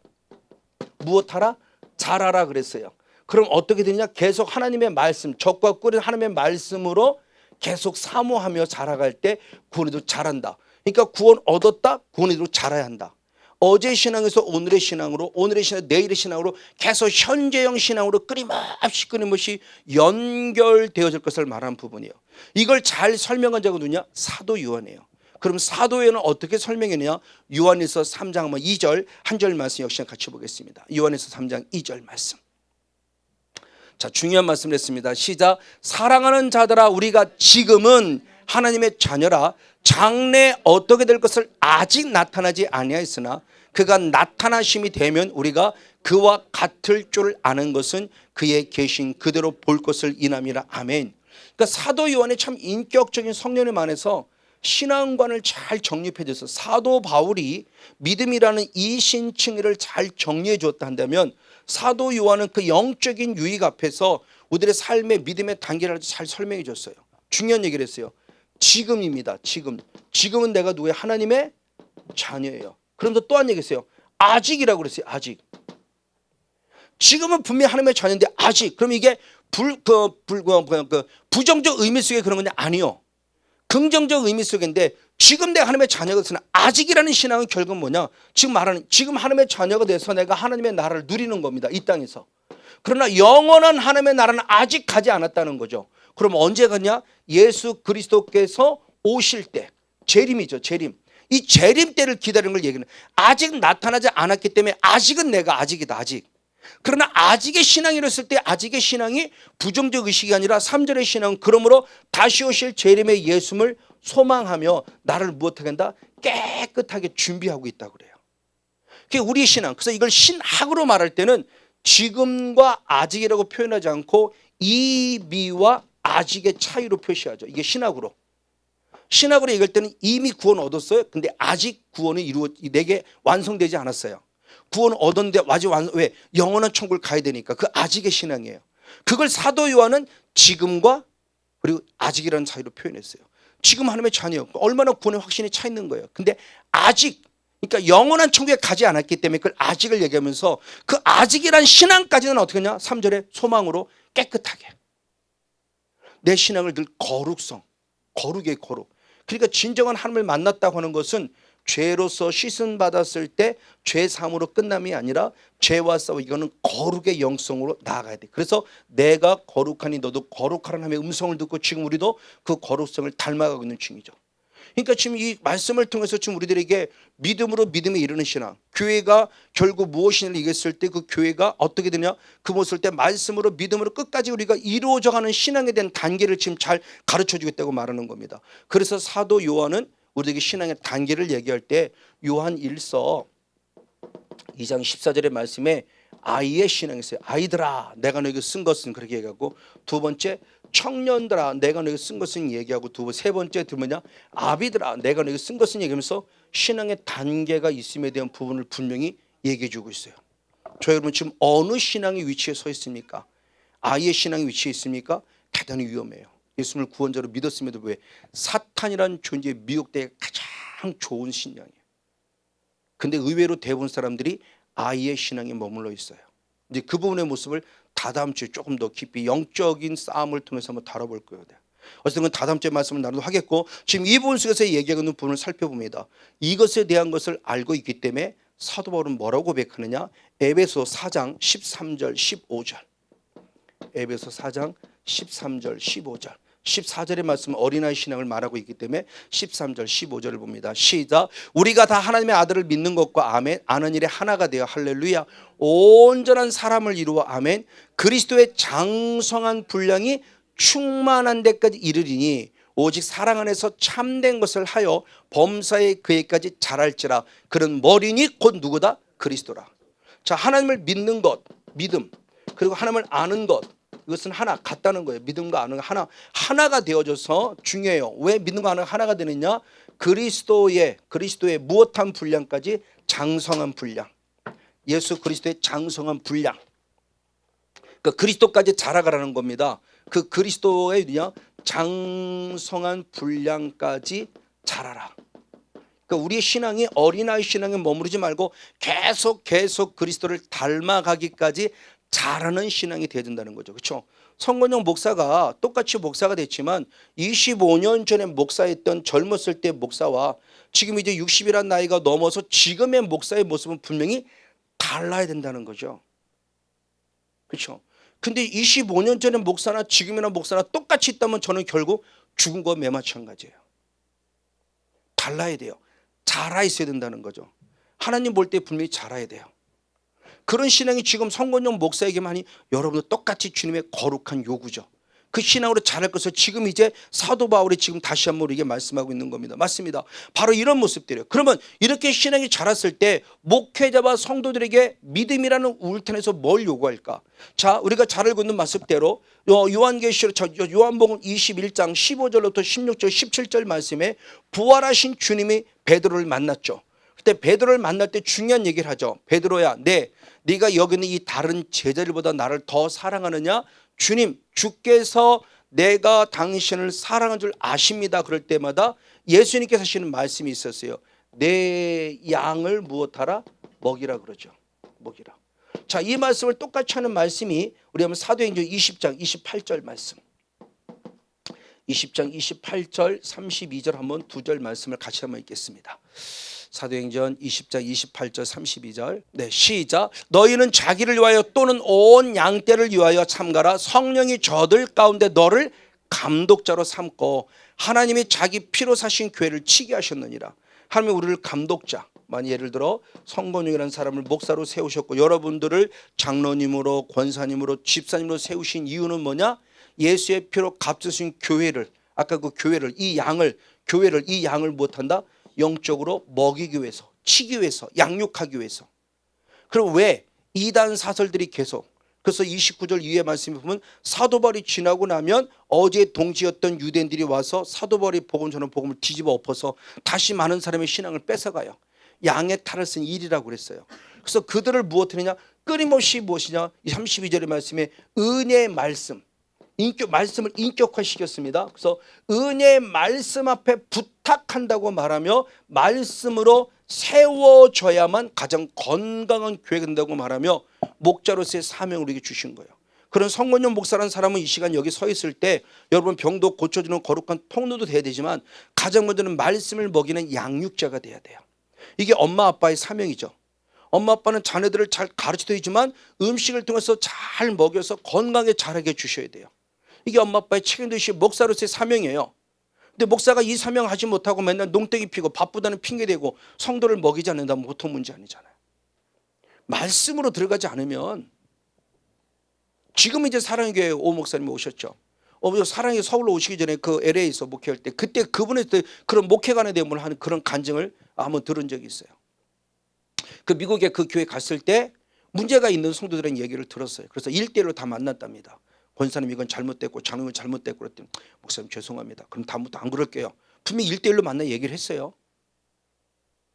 무엇하라? 자라라 그랬어요. 그럼 어떻게 되느냐? 계속 하나님의 말씀, 젖과 꿀인 하나님의 말씀으로 계속 사모하며 자라갈 때 구원에도 자란다. 그러니까 구원 얻었다? 구원에도 자라야 한다. 어제 신앙에서 오늘의 신앙으로, 오늘의 신앙 내일의 신앙으로 계속 현재형 신앙으로 끊임없이 연결되어질 것을 말하는 부분이에요. 이걸 잘 설명한 자가 누구냐? 사도 요한이에요. 그럼 사도 요한은 어떻게 설명했느냐? 요한일서 3장 2절 한 절 말씀 역시 같이 보겠습니다. 요한일서 3장 2절 말씀. 자, 중요한 말씀을 했습니다. 시작. 사랑하는 자들아, 우리가 지금은 하나님의 자녀라. 장래 어떻게 될 것을 아직 나타나지 아니하였으나 그가 나타나심이 되면 우리가 그와 같을 줄 아는 것은 그의 계신 그대로 볼 것을 인함이라. 아멘. 그러니까 사도 요한의 참 인격적인 성령에 만해서 신앙관을 잘 정립해 줘서 사도 바울이 믿음이라는 이 신칭의를 잘 정리해 주었다 한다면 사도 요한은 그 영적인 유익 앞에서 우리들의 삶의 믿음의 단계를 잘 설명해 줬어요. 중요한 얘기를 했어요. 지금입니다. 지금은 내가 누구예요? 하나님의 자녀예요. 그러면서 또 한 얘기 했어요. 아직이라고 그랬어요. 아직. 지금은 분명히 하나님의 자녀인데 아직. 그럼 이게 부정적 의미 속에 그런 건데 아니요. 긍정적 의미 속인데 지금 내가 하나님의 자녀가 됐으나 아직이라는 신앙은 결국은 뭐냐? 지금 하나님의 자녀가 돼서 내가 하나님의 나라를 누리는 겁니다. 이 땅에서. 그러나 영원한 하나님의 나라는 아직 가지 않았다는 거죠. 그럼 언제 가냐? 예수 그리스도께서 오실 때. 재림이죠. 재림. 이 재림 때를 기다리는 걸 얘기하는. 아직 나타나지 않았기 때문에 아직은 내가 아직이다. 아직. 그러나 아직의 신앙이 이랬을 때 아직의 신앙이 부정적 의식이 아니라 3절의 신앙은 그러므로 다시 오실 재림의 예수를 소망하며 나를 무엇하게 한다? 깨끗하게 준비하고 있다고 그래요. 그게 우리의 신앙. 그래서 이걸 신학으로 말할 때는 지금과 아직이라고 표현하지 않고 이미와 아직의 차이로 표시하죠. 이게 신학으로. 신학으로 얘기할 때는 이미 구원 얻었어요. 근데 아직 구원이 내게 완성되지 않았어요. 구원 얻었는데 아직 왜? 영원한 천국을 가야 되니까. 그 아직의 신앙이에요. 그걸 사도 요한은 지금과 그리고 아직이라는 차이로 표현했어요. 지금 하나님의 자녀였고 얼마나 구원의 확신이 차 있는 거예요. 근데 아직, 그러니까 영원한 천국에 가지 않았기 때문에 그걸 아직을 얘기하면서 그 아직이란 신앙까지는 어떻게 하냐? 3절에 소망으로 깨끗하게. 내 신앙을 늘 거룩의 거룩. 그러니까 진정한 하나님을 만났다고 하는 것은 죄로서 씻음 받았을 때 죄 사함으로 끝남이 아니라 죄와 싸워 이거는 거룩의 영성으로 나아가야 돼. 그래서 내가 거룩하니 너도 거룩하라는 하나님의 음성을 듣고 지금 우리도 그 거룩성을 닮아가고 있는 중이죠. 그러니까 지금 이 말씀을 통해서 지금 우리들에게 믿음으로 믿음에 이르는 신앙, 교회가 결국 무엇인을 얘기했을 때 그 교회가 어떻게 되냐, 그 모습을 때 말씀으로 믿음으로 끝까지 우리가 이루어져가는 신앙에 대한 단계를 지금 잘 가르쳐주겠다고 말하는 겁니다. 그래서 사도 요한은 우리에게 신앙의 단계를 얘기할 때 요한 1서 2장 14절의 말씀에 아이의 신앙이 있어요. 아이들아 내가 너에게 쓴 것은 그렇게 얘기하고, 두 번째 청년들아 내가 너에게 쓴 것은 얘기하고, 세 번째 들으면요 아비들아 내가 너에게 쓴 것은 얘기하면서 신앙의 단계가 있음에 대한 부분을 분명히 얘기해 주고 있어요. 저 여러분 지금 어느 신앙의 위치에 서 있습니까? 아이의 신앙의 위치에 있습니까? 대단히 위험해요. 예수님을 구원자로 믿었음에도 왜 사탄이라는 존재의 미혹되게 가장 좋은 신앙이에요. 근데 의외로 대부분 사람들이 아이의 신앙에 머물러 있어요. 이제 그 부분의 모습을 다다음 주에 조금 더 깊이 영적인 싸움을 통해서 한번 다뤄볼 거예요. 어쨌든 다다음 주에 말씀을 나누도록 하겠고, 지금 이 부분 속에서 얘기하고 있는 부분을 살펴봅니다. 이것에 대한 것을 알고 있기 때문에 사도 바울은 뭐라고 고백하느냐? 에베소 4장 13절 15절. 에베소 4장 13절 15절. 14절의 말씀은 어린아이 신앙을 말하고 있기 때문에 13절 15절을 봅니다. 시작. 우리가 다 하나님의 아들을 믿는 것과 아멘 아는 일에 하나가 되어 할렐루야 온전한 사람을 이루어 아멘 그리스도의 장성한 분량이 충만한 데까지 이르리니 오직 사랑 안에서 참된 것을 하여 범사의 그에까지 자랄지라. 그런 머리니 곧 누구다? 그리스도라. 자, 하나님을 믿는 것, 믿음, 그리고 하나님을 아는 것, 이것은 하나 같다는 거예요. 믿음과 아는 하나가 되어져서 중요해요. 왜 믿음과 아는 하나가 되느냐? 그리스도의 무엇한 분량까지 장성한 분량. 예수 그리스도의 장성한 분량. 그러니까 그리스도까지 자라가라는 겁니다. 그 그리스도의 장성한 분량까지 자라라. 그러니까 우리의 신앙이 어린아이 신앙에 머무르지 말고 계속 그리스도를 닮아가기까지 자라는 신앙이 되어야 된다는 거죠. 그렇죠? 성건용 목사가 똑같이 목사가 됐지만 25년 전에 목사했던 젊었을 때 목사와 지금 이제 60이란 나이가 넘어서 지금의 목사의 모습은 분명히 달라야 된다는 거죠. 그렇죠? 근데 25년 전의 목사나 지금이나 목사나 똑같이 있다면 저는 결국 죽은 거와 매마찬가지예요. 달라야 돼요. 자라 있어야 된다는 거죠. 하나님 볼 때 분명히 자라야 돼요. 그런 신앙이 지금 성건용 목사에게만 하니 여러분도 똑같이 주님의 거룩한 요구죠. 그 신앙으로 자랄 것을 지금 이제 사도 바울이 지금 다시 한번 우리에게 말씀하고 있는 겁니다. 맞습니다. 바로 이런 모습들이에요. 그러면 이렇게 신앙이 자랐을 때 목회자와 성도들에게 믿음이라는 울타리에서 뭘 요구할까? 자, 우리가 잘 알고 있는 말씀대로 요한계시록 요한복음 21장 15절부터 16절 17절 말씀에 부활하신 주님이 베드로를 만났죠. 그때 베드로를 만날 때 중요한 얘기를 하죠. 베드로야, 네가 여기 있는 이 다른 제자들보다 나를 더 사랑하느냐? 주님, 주께서 내가 당신을 사랑한 줄 아십니다. 그럴 때마다 예수님께서 하시는 말씀이 있었어요. 내 양을 무엇하라? 먹이라 그러죠. 먹이라. 자, 이 말씀을 똑같이 하는 말씀이 우리 한번 사도행전 20장 28절 말씀. 20장 28절 32절 한번 두 절 말씀을 같이 한번 읽겠습니다. 사도행전 20장 28절 32절. 네, 시작. 너희는 자기를 위하여 또는 온 양떼를 위하여 참가라. 성령이 저들 가운데 너를 감독자로 삼고 하나님이 자기 피로 사신 교회를 치게 하셨느니라. 하나님이 우리를 감독자, 예를 들어 성건용이라는 사람을 목사로 세우셨고 여러분들을 장로님으로 권사님으로 집사님으로 세우신 이유는 뭐냐? 예수의 피로 값주신 교회를, 아까 그 교회를, 이 양을 못한다? 영적으로 먹이기 위해서, 치기 위해서, 양육하기 위해서. 그럼 왜 이단 사설들이 계속, 그래서 29절 이후의 말씀을 보면 사도 바울이 지나고 나면 어제 동지였던 유대인들이 와서 사도 바울이 복음 전한 복음을 뒤집어 엎어서 다시 많은 사람의 신앙을 뺏어가요. 양의 탈을 쓴 일이라고 그랬어요. 그래서 그들을 무엇하느냐? 끊임없이 무엇이냐? 이 32절의 말씀에 은혜의 말씀, 말씀을 인격화시켰습니다. 그래서 은혜의 말씀 앞에 부탁한다고 말하며 말씀으로 세워져야만 가장 건강한 교회가 된다고 말하며 목자로서의 사명을 우리에게 주신 거예요. 그런 성건용 목사라는 사람은 이 시간 여기 서 있을 때 여러분 병도 고쳐주는 거룩한 통로도 돼야 되지만 가장 먼저는 말씀을 먹이는 양육자가 돼야 돼요. 이게 엄마 아빠의 사명이죠. 엄마 아빠는 자녀들을 잘 가르쳐야 되지만 음식을 통해서 잘 먹여서 건강하게 자라게 해주셔야 돼요. 이게 엄마 아빠의 책임지신 목사로서의 사명이에요. 근데 목사가 이 사명 하지 못하고 맨날 농땡이 피고 바쁘다는 핑계대고 성도를 먹이지 않는다면 보통 문제 아니잖아요. 말씀으로 들어가지 않으면 지금 이제 사랑의 교회 오 목사님이 오셨죠. 사랑의 서울로 오시기 전에 그 LA에서 목회할 때 그때 그분의 그런 목회관에 대한 하는 그런 간증을 한번 들은 적이 있어요. 그 미국에 그 교회 갔을 때 문제가 있는 성도들의 얘기를 들었어요. 그래서 1대1로 다 만났답니다. 권사님 이건 잘못됐고 장로님 잘못됐고 그랬더니 목사님 죄송합니다. 그럼 다음부터 안 그럴게요. 분명히 1대1로 만나 얘기를 했어요.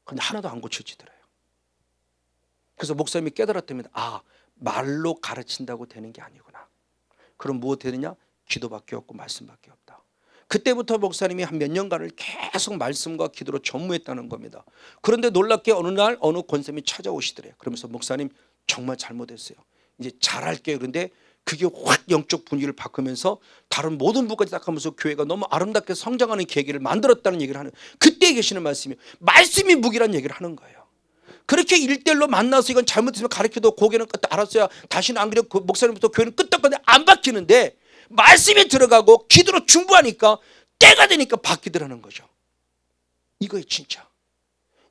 근데 하나도 안 고쳐지더래요. 그래서 목사님이 깨달았답니다. 아, 말로 가르친다고 되는 게 아니구나. 그럼 무엇 되느냐? 기도밖에 없고 말씀밖에 없다. 그때부터 목사님이 한 몇 년간을 계속 말씀과 기도로 전무했다는 겁니다. 그런데 놀랍게 어느 날 어느 권사님이 찾아오시더래요. 그러면서 목사님 정말 잘못했어요. 이제 잘할게요. 그런데 그게 확 영적 분위기를 바꾸면서 다른 모든 부까지 딱 하면서 교회가 너무 아름답게 성장하는 계기를 만들었다는 얘기를 하는, 그때 계시는 말씀이 무기란 얘기를 하는 거예요. 그렇게 1대1로 만나서 이건 잘못했으면 가르쳐도 고개는 끄덕 알았어야 다시는 안 그래요. 그 목사님부터 교회는 끄떡끄덕 안 바뀌는데 말씀이 들어가고 기도로 중보하니까 때가 되니까 바뀌더라는 거죠. 이거예요 진짜.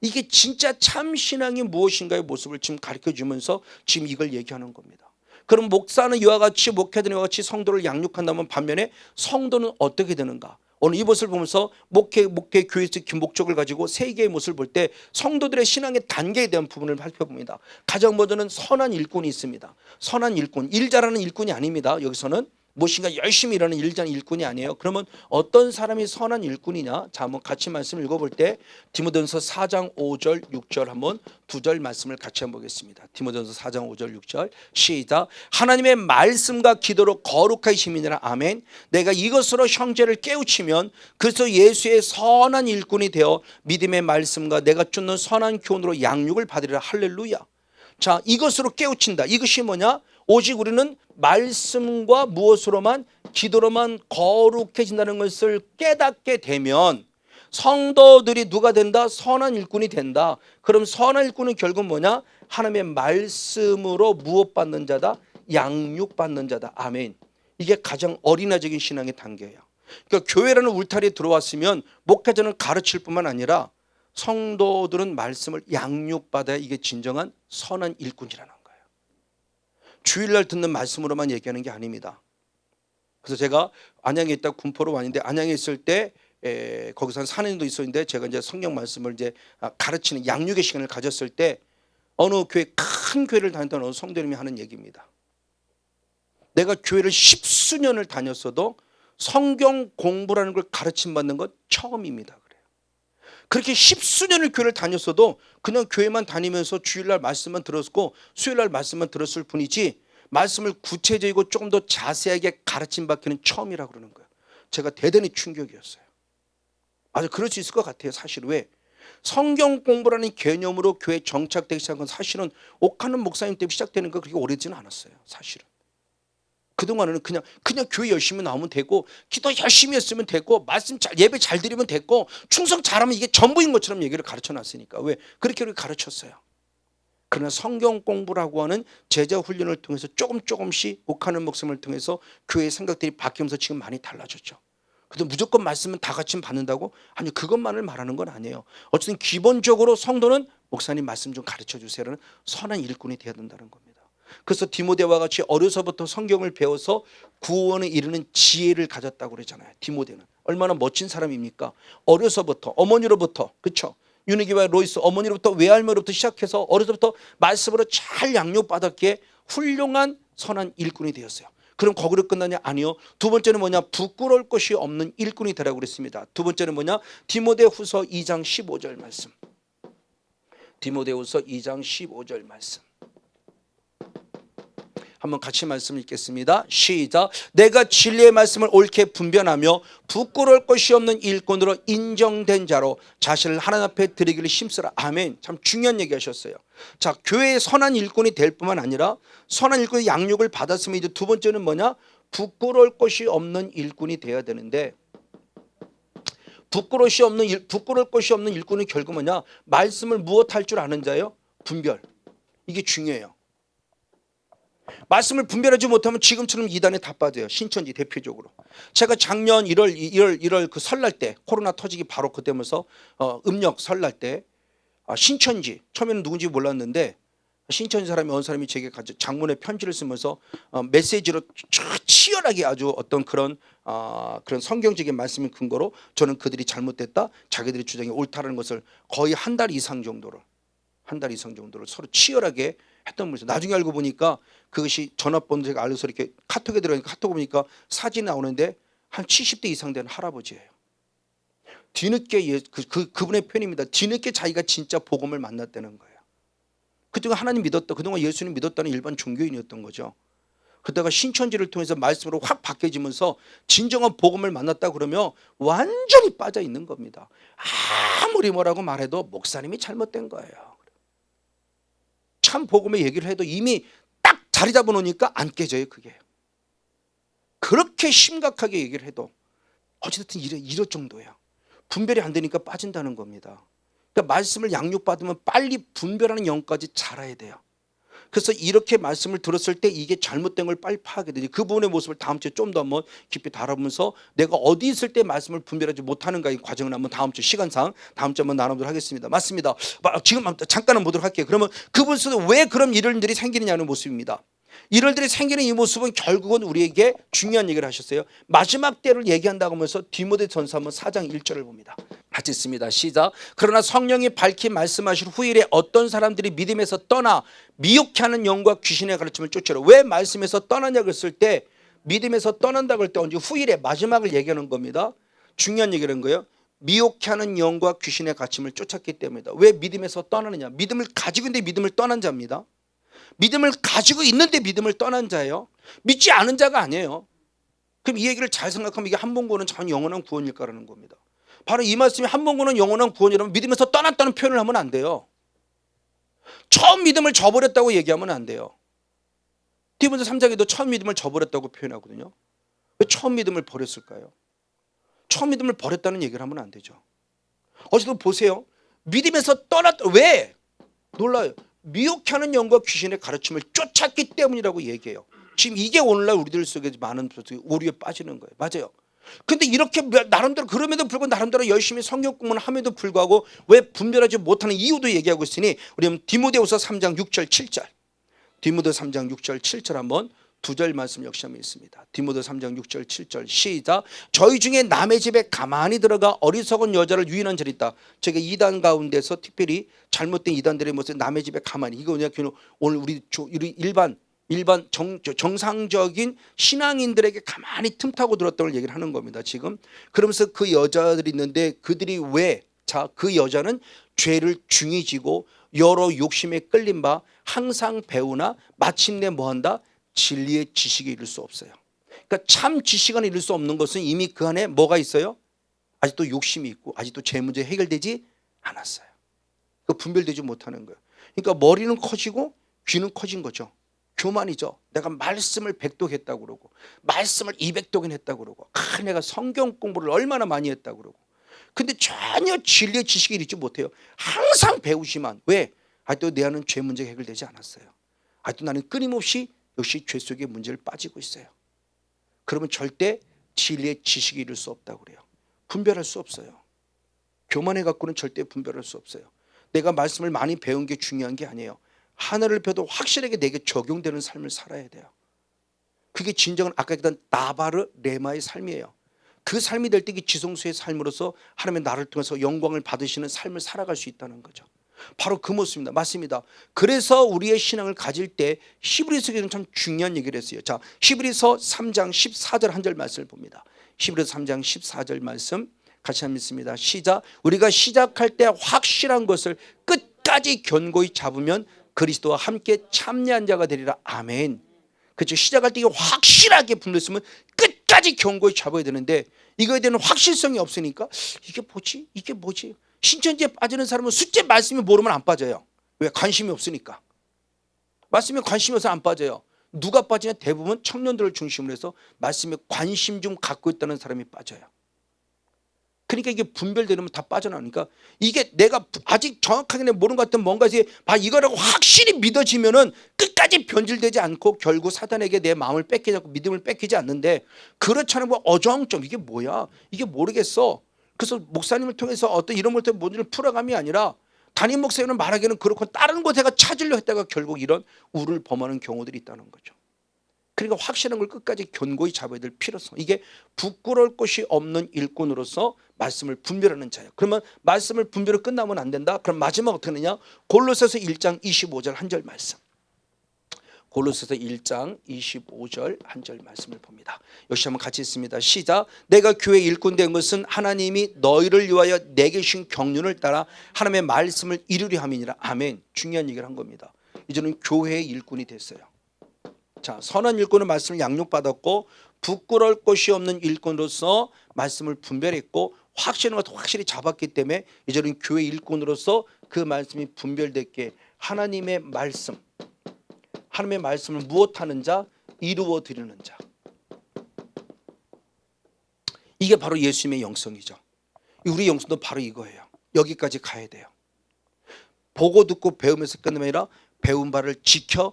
이게 진짜 참 신앙이 무엇인가의 모습을 지금 가르쳐주면서 지금 이걸 얘기하는 겁니다. 그럼 목사는 이와 같이 목회자는 이와 같이 성도를 양육한다면 반면에 성도는 어떻게 되는가? 오늘 이것을 보면서 목회 교회의 목적을 가지고 세 개의 모습을 볼 때 성도들의 신앙의 단계에 대한 부분을 살펴봅니다. 가장 먼저는 선한 일꾼이 있습니다. 선한 일꾼, 일 잘하는 일꾼이 아닙니다. 여기서는 무엇인가 열심히 일하는 일꾼이 아니에요. 그러면 어떤 사람이 선한 일꾼이냐? 자, 한번 같이 말씀을 읽어볼 때 디모데전서 4장 5절 6절 한번 두 절 말씀을 같이 한번 보겠습니다. 디모데전서 4장 5절 6절 시작. 하나님의 말씀과 기도로 거룩하게 시민이라. 아멘. 내가 이것으로 형제를 깨우치면 그래서 예수의 선한 일꾼이 되어 믿음의 말씀과 내가 쫓는 선한 교훈으로 양육을 받으리라. 할렐루야. 자, 이것으로 깨우친다. 이것이 뭐냐? 오직 우리는 말씀과 무엇으로만, 기도로만 거룩해진다는 것을 깨닫게 되면 성도들이 누가 된다? 선한 일꾼이 된다. 그럼 선한 일꾼은 결국 뭐냐? 하나님의 말씀으로 무엇받는 자다? 양육받는 자다. 아멘. 이게 가장 어린아적인 신앙의 단계예요. 그러니까 교회라는 울타리에 들어왔으면 목회자는 가르칠 뿐만 아니라 성도들은 말씀을 양육받아야 이게 진정한 선한 일꾼이라는 거예요. 주일날 듣는 말씀으로만 얘기하는 게 아닙니다. 그래서 제가 안양에 있다 군포로 왔는데, 안양에 있을 때 거기서 한 4년도 있었는데, 제가 이제 성경 말씀을 이제 가르치는 양육의 시간을 가졌을 때 어느 교회, 큰 교회를 다녔던 어느 성도님이 하는 얘기입니다. 내가 교회를 10수년을 다녔어도 성경 공부라는 걸 가르침 받는 건 처음입니다. 그래요. 그렇게 10수년을 교회를 다녔어도 그냥 교회만 다니면서 주일날 말씀만 들었고 수요일날 말씀만 들었을 뿐이지 말씀을 구체적이고 조금 더 자세하게 가르침 받기는 처음이라고 그러는 거예요. 제가 대단히 충격이었어요. 아주 그럴 수 있을 것 같아요. 사실 왜? 성경 공부라는 개념으로 교회에 정착되기 시작한 건 사실은 옥하는 목사님 때문에 시작되는 거 그렇게 오래지는 않았어요. 사실은. 그동안은 그냥 교회 열심히 나오면 되고 기도 열심히 했으면 되고 말씀 잘, 예배 잘 드리면 됐고 충성 잘하면 이게 전부인 것처럼 얘기를 가르쳐 놨으니까. 왜? 그렇게 가르쳤어요. 그러나 성경 공부라고 하는 제자 훈련을 통해서 조금씩 옥하는 목사님을 통해서 교회의 생각들이 바뀌면서 지금 많이 달라졌죠. 근데 무조건 말씀은 다 같이 받는다고? 아니, 그것만을 말하는 건 아니에요. 어쨌든 기본적으로 성도는 목사님 말씀 좀 가르쳐 주세요라는 선한 일꾼이 되어야 된다는 겁니다. 그래서 디모데와 같이 어려서부터 성경을 배워서 구원에 이르는 지혜를 가졌다고 그러잖아요. 디모데는 얼마나 멋진 사람입니까? 어려서부터 어머니로부터, 그렇죠? 유니기와 로이스 어머니로부터 외할머니로부터 시작해서 어려서부터 말씀으로 잘 양육받았기에 훌륭한 선한 일꾼이 되었어요. 그럼 거기로 끝나냐? 아니요. 두 번째는 뭐냐? 부끄러울 것이 없는 일꾼이 되라고 그랬습니다. 두 번째는 뭐냐? 디모데후서 2장 15절 말씀. 디모데후서 2장 15절 말씀. 한번 같이 말씀 읽겠습니다. 시작. 내가 진리의 말씀을 옳게 분별하며 부끄러울 것이 없는 일꾼으로 인정된 자로 자신을 하나님 앞에 드리기를 힘쓰라. 아멘. 참 중요한 얘기 하셨어요. 자, 교회의 선한 일꾼이 될 뿐만 아니라 선한 일꾼의 양육을 받았으면 이제 두 번째는 뭐냐? 부끄러울 것이 없는 일꾼이 되어야 되는데, 부끄러울 것이 없는 일꾼은 결국 뭐냐? 말씀을 무엇할 줄 아는 자예요? 분별. 이게 중요해요. 말씀을 분별하지 못하면 지금처럼 이단에 다 빠져요. 신천지 대표적으로. 제가 작년 1월 그 설날 때 코로나 터지기 바로 그때면서 음력 설날 때 신천지, 처음에는 누군지 몰랐는데 신천지 사람이 어느 사람이 제게 장문의 편지를 쓰면서 메시지로 치열하게 아주 어떤 그런 성경적인 말씀의 근거로 저는 그들이 잘못됐다, 자기들의 주장이 옳다는 것을 거의 한 달 이상 정도를 서로 치열하게 했던 분이죠. 나중에 알고 보니까 그것이 전화번호 제가 알려서 이렇게 카톡에 들어가니까 카톡 보니까 사진이 나오는데 한 70대 이상 된 할아버지예요. 뒤늦게 그분의 표현입니다. 뒤늦게 자기가 진짜 복음을 만났다는 거예요. 그동안 하나님 믿었다, 그동안 예수님 믿었다는 일반 종교인이었던 거죠. 그러다가 신천지를 통해서 말씀으로 확 바뀌어지면서 진정한 복음을 만났다 그러면 완전히 빠져 있는 겁니다. 아무리 뭐라고 말해도 목사님이 잘못된 거예요. 참 복음의 얘기를 해도 이미 딱 자리 잡아놓으니까 안 깨져요. 그게 그렇게 심각하게 얘기를 해도 어쨌든 이럴 정도야. 분별이 안 되니까 빠진다는 겁니다. 그러니까 말씀을 양육받으면 빨리 분별하는 영까지 자라야 돼요. 그래서 이렇게 말씀을 들었을 때 이게 잘못된 걸 빨리 파악하게 되지. 그 부분의 모습을 다음 주에 좀 더 한번 깊이 다뤄보면서 내가 어디 있을 때 말씀을 분별하지 못하는가, 이 과정을 한번 다음 주 시간상 다음 주 한번 나눠보도록 하겠습니다. 맞습니다. 지금 잠깐은 보도록 할게요. 그러면 그분 속에 왜 그런 일들이 생기느냐는 모습입니다. 일들이 생기는 이 모습은 결국은 우리에게 중요한 얘기를 하셨어요. 마지막 때를 얘기한다고 하면서 디모데전서 4장 1절을 봅니다. 같이 있습니다. 시작. 그러나 성령이 밝히 말씀하실 후일에 어떤 사람들이 믿음에서 떠나 미혹해 하는 영과 귀신의 가르침을 쫓으려. 왜 말씀에서 떠나냐고 했을 때 믿음에서 떠난다고 할 때 언제? 후일에 마지막을 얘기하는 겁니다. 중요한 얘기를 한 거예요. 미혹해 하는 영과 귀신의 가르침을 쫓았기 때문이다. 왜 믿음에서 떠나느냐? 믿음을 가지고 있는데 믿음을 떠난 자입니다. 믿음을 가지고 있는데 믿음을 떠난 자예요. 믿지 않은 자가 아니에요. 그럼 이 얘기를 잘 생각하면 이게 한 번 구원은 전 영원한 구원일까라는 겁니다. 바로 이 말씀이 한 번 구원은 영원한 구원이라면 믿음에서 떠났다는 표현을 하면 안 돼요. 처음 믿음을 저버렸다고 얘기하면 안 돼요. 디모데 3장에도 처음 믿음을 저버렸다고 표현하거든요. 왜 처음 믿음을 버렸을까요? 처음 믿음을 버렸다는 얘기를 하면 안 되죠. 어제도 보세요. 믿음에서 떠났다. 왜? 놀라요. 미혹하는 영과 귀신의 가르침을 쫓았기 때문이라고 얘기해요. 지금 이게 오늘날 우리들 속에 많은 오류에 빠지는 거예요. 맞아요. 근데 이렇게 나름대로 그럼에도 불구하고 나름대로 열심히 성경 공부를 함에도 불구하고 왜 분별하지 못하는 이유도 얘기하고 있으니 우리 디모데후서 3장 6절 7절 디모데 3장 6절 7절 한번 두 절 말씀 역시 한번 있습니다. 디모데 3장 6절 7절 시작. 저희 중에 남의 집에 가만히 들어가 어리석은 여자를 유인한 자리 있다. 제가 이단 가운데서 특별히 잘못된 이단들의 모습 남의 집에 가만히 이거 그냥 오늘 우리 일반 정상적인 신앙인들에게 가만히 틈타고 들었던 걸 얘기를 하는 겁니다. 지금 그러면서 그 여자들이 있는데 그들이 왜? 자, 그 여자는 죄를 중히 지고 여러 욕심에 끌린 바 항상 배우나 마침내 뭐한다? 진리의 지식에 이를 수 없어요. 그러니까 참 지식에 이를 수 없는 것은 이미 그 안에 뭐가 있어요? 아직도 욕심이 있고 아직도 제 문제 해결되지 않았어요. 그 분별되지 못하는 거예요. 그러니까 머리는 커지고 귀는 커진 거죠. 교만이죠. 내가 말씀을 100독 했다고 그러고 말씀을 200독은 했다고 그러고 내가 성경 공부를 얼마나 많이 했다고 그러고 근데 전혀 진리의 지식이 있지 못해요. 항상 배우지만 왜? 아직도 내 안은 죄 문제가 해결되지 않았어요. 아직도 나는 끊임없이 역시 죄 속의 문제를 빠지고 있어요. 그러면 절대 진리의 지식이 이룰 수 없다고 그래요. 분별할 수 없어요. 교만해 갖고는 절대 분별할 수 없어요. 내가 말씀을 많이 배운 게 중요한 게 아니에요. 하늘을 펴도 확실하게 내게 적용되는 삶을 살아야 돼요. 그게 진정한 아까 얘기했던 나바르 레마의 삶이에요. 그 삶이 될 때 이 지성수의 삶으로서 하나님의 나를 통해서 영광을 받으시는 삶을 살아갈 수 있다는 거죠. 바로 그 모습입니다. 맞습니다. 그래서 우리의 신앙을 가질 때 히브리서에는 참 중요한 얘기를 했어요. 자, 히브리서 3장 14절 한 절 말씀을 봅니다. 히브리서 3장 14절 말씀 같이 한번 읽습니다. 시작. 우리가 시작할 때 확실한 것을 끝까지 견고히 잡으면 그리스도와 함께 참여한 자가 되리라. 아멘. 그렇죠. 시작할 때 확실하게 분별했으면 끝까지 견고히 잡아야 되는데 이거에 대한 확실성이 없으니까 이게 뭐지? 이게 뭐지? 신천지에 빠지는 사람은 숫자 말씀이 모르면 안 빠져요. 왜? 관심이 없으니까. 말씀에 관심이 없어서 안 빠져요. 누가 빠지냐? 대부분 청년들을 중심으로 해서 말씀에 관심 좀 갖고 있다는 사람이 빠져요. 그러니까 이게 분별되면 다 빠져나오니까 이게 내가 아직 정확하게 모르는 것 같은 뭔가 이거라고 확실히 믿어지면은 끝까지 변질되지 않고 결국 사단에게 내 마음을 뺏기지 않고 믿음을 뺏기지 않는데 그렇지 않으면 어정점 이게 뭐야? 이게 모르겠어. 그래서 목사님을 통해서 어떤 이런 것들 뭔지를 풀어감이 아니라 담임 목사님은 말하기는 그렇고 다른 곳에가 찾으려 했다가 결국 이런 우를 범하는 경우들이 있다는 거죠. 그러니까 확실한 걸 끝까지 견고히 잡아야 될 필요성. 이게 부끄러울 것이 없는 일꾼으로서 말씀을 분별하는 자예요. 그러면 말씀을 분별을 끝나면 안 된다. 그럼 마지막 어떻게 하느냐? 골로새서 1장 25절 한 절 말씀. 골로새서 1장 25절 한 절 말씀을 봅니다. 역시 한번 같이 읽습니다. 시작. 내가 교회 일꾼 된 것은 하나님이 너희를 위하여 내게 주신 경륜을 따라 하나님의 말씀을 이루려 함이니라. 아멘. 중요한 얘기를 한 겁니다. 이제는 교회의 일꾼이 됐어요. 자, 선한 일꾼은 말씀을 양육받았고 부끄러울 것이 없는 일꾼으로서 말씀을 분별했고 확실한 것도 확실히 잡았기 때문에 이제는 교회 일꾼으로서 그 말씀이 분별됐게 하나님의 말씀을 무엇하는 자? 이루어 드리는 자. 이게 바로 예수님의 영성이죠. 우리 영성도 바로 이거예요. 여기까지 가야 돼요. 보고 듣고 배우면서 끝내면 아니라 배운 바를 지켜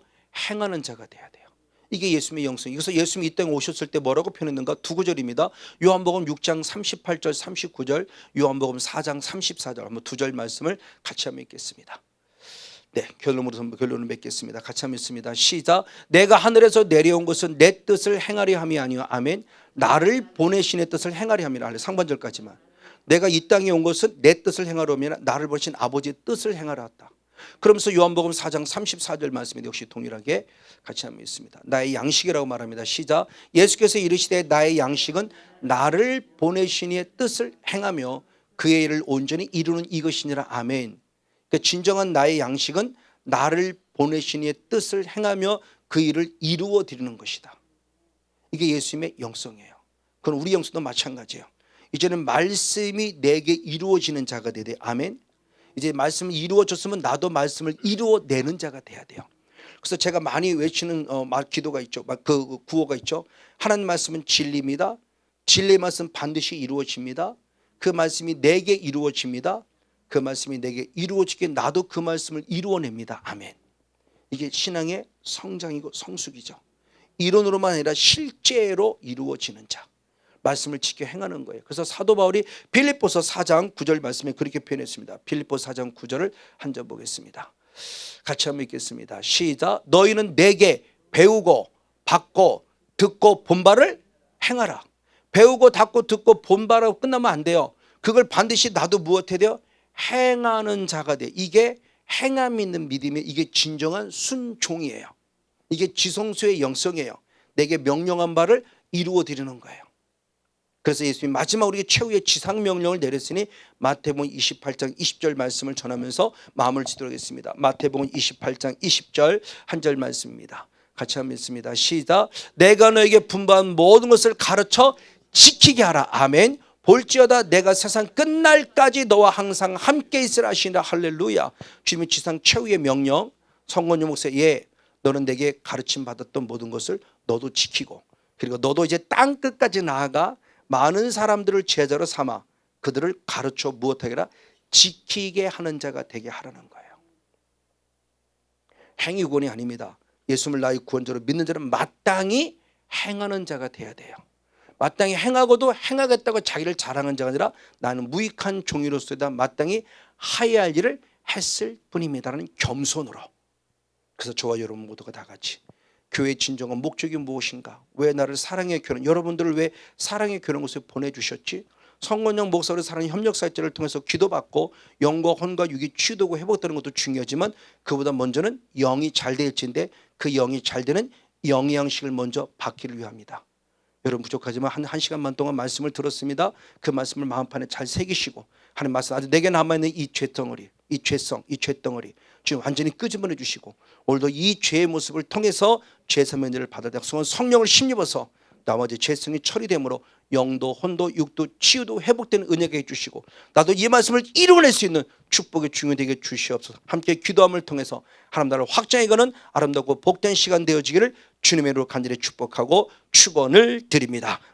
행하는 자가 돼야 돼요. 이게 예수님의 영성이에요. 그래서 예수님이 이 땅에 오셨을 때 뭐라고 표현했는가? 두 구절입니다. 요한복음 6장 38절 39절, 요한복음 4장 34절 한번 두 절 말씀을 같이 한번 읽겠습니다. 네, 결론을 맺겠습니다. 같이 한번 읽습니다. 시작. 내가 하늘에서 내려온 것은 내 뜻을 행하려 함이 아니요. 아멘. 나를 보내신 의 뜻을 행하려 함이라. 상반절까지만. 내가 이 땅에 온 것은 내 뜻을 행하려 하면 나를 보내신 아버지의 뜻을 행하려 왔다. 그러면서 요한복음 4장 34절 말씀에 역시 동일하게 같이 한번 있습니다. 나의 양식이라고 말합니다. 시작. 예수께서 이르시되 나의 양식은 나를 보내신 이의 뜻을 행하며 그의 일을 온전히 이루는 이것이니라. 아멘. 그러니까 진정한 나의 양식은 나를 보내신 이의 뜻을 행하며 그 일을 이루어 드리는 것이다. 이게 예수님의 영성이에요. 그건 우리 영성도 마찬가지예요. 이제는 말씀이 내게 이루어지는 자가 되되 아멘. 이제 말씀이 이루어졌으면 나도 말씀을 이루어내는 자가 돼야 돼요. 그래서 제가 많이 외치는 기도가 있죠. 그 구호가 있죠. 하나님 말씀은 진리입니다. 진리의 말씀 반드시 이루어집니다. 그 말씀이 내게 이루어집니다. 그 말씀이 내게 이루어지게 나도 그 말씀을 이루어냅니다. 아멘. 이게 신앙의 성장이고 성숙이죠. 이론으로만 아니라 실제로 이루어지는 자, 말씀을 지켜 행하는 거예요. 그래서 사도 바울이 빌립보서 4장 9절 말씀에 그렇게 표현했습니다. 빌립보서 4장 9절을 한 절 보겠습니다. 같이 한번 읽겠습니다. 시작. 너희는 내게 배우고 받고 듣고 본 바를 행하라. 배우고 받고 듣고 본 바라고 끝나면 안 돼요. 그걸 반드시 나도 무엇해야 돼요? 행하는 자가 돼. 이게 행함 있는 믿음이, 이게 진정한 순종이에요. 이게 지성소의 영성이에요. 내게 명령한 바를 이루어 드리는 거예요. 그래서 예수님이 마지막 우리에게 최후의 지상명령을 내렸으니 마태복음 28장 20절 말씀을 전하면서 마음을 짓도록 하겠습니다. 마태복음 28장 20절 한 절 말씀입니다. 같이 한번 읽습니다. 시작. 내가 너에게 분부한 모든 것을 가르쳐 지키게 하라. 아멘. 볼지어다 내가 세상 끝날까지 너와 항상 함께 있으라 하시니라. 할렐루야. 주님의 지상 최후의 명령. 성건유 목사, 너는 내게 가르침 받았던 모든 것을 너도 지키고, 그리고 너도 이제 땅 끝까지 나아가 많은 사람들을 제자로 삼아 그들을 가르쳐 무엇하게 하라? 지키게 하는 자가 되게 하라는 거예요. 행위구원이 아닙니다. 예수님을 나의 구원자로 믿는 자는 마땅히 행하는 자가 돼야 돼요. 마땅히 행하고도 행하겠다고 자기를 자랑하는 자가 아니라 나는 무익한 종이로서다 마땅히 하여야 할 일을 했을 뿐입니다라는 겸손으로. 그래서 저와 여러분 모두가 다 같이 교회의 진정한 목적이 무엇인가? 왜 나를 사랑의 교회, 여러분들을 왜 사랑의 교회곳에 보내주셨지? 성건영 목사를 사랑의 협력사역자를 통해서 기도받고 영과 혼과 육이 치유되고 회복되는 것도 중요하지만 그보다 먼저는 영이 잘 될지인데 그 영이 잘 되는 영양식을 먼저 받기를 위함이다. 여러분 부족하지만 한 시간만 동안 말씀을 들었습니다. 그 말씀을 마음판에 잘 새기시고 하는 말씀, 아주 내게 남아있는 이 죄덩어리, 이 죄성, 이 죄덩어리 지금 완전히 끄집어내 주시고 오늘도 이 죄의 모습을 통해서 죄사면 일을 받아야 성령을 힘입어서 나머지 죄성이 처리되므로 영도 혼도 육도 치유도 회복되는 은혜가 해주시고 나도 이 말씀을 이루어낼 수 있는 축복의 중요되게 주시옵소서. 함께 기도함을 통해서 하나님 나라를 확장해가는 아름답고 복된 시간 되어지기를 주님의 이름으로 간절히 축복하고 축원을 드립니다.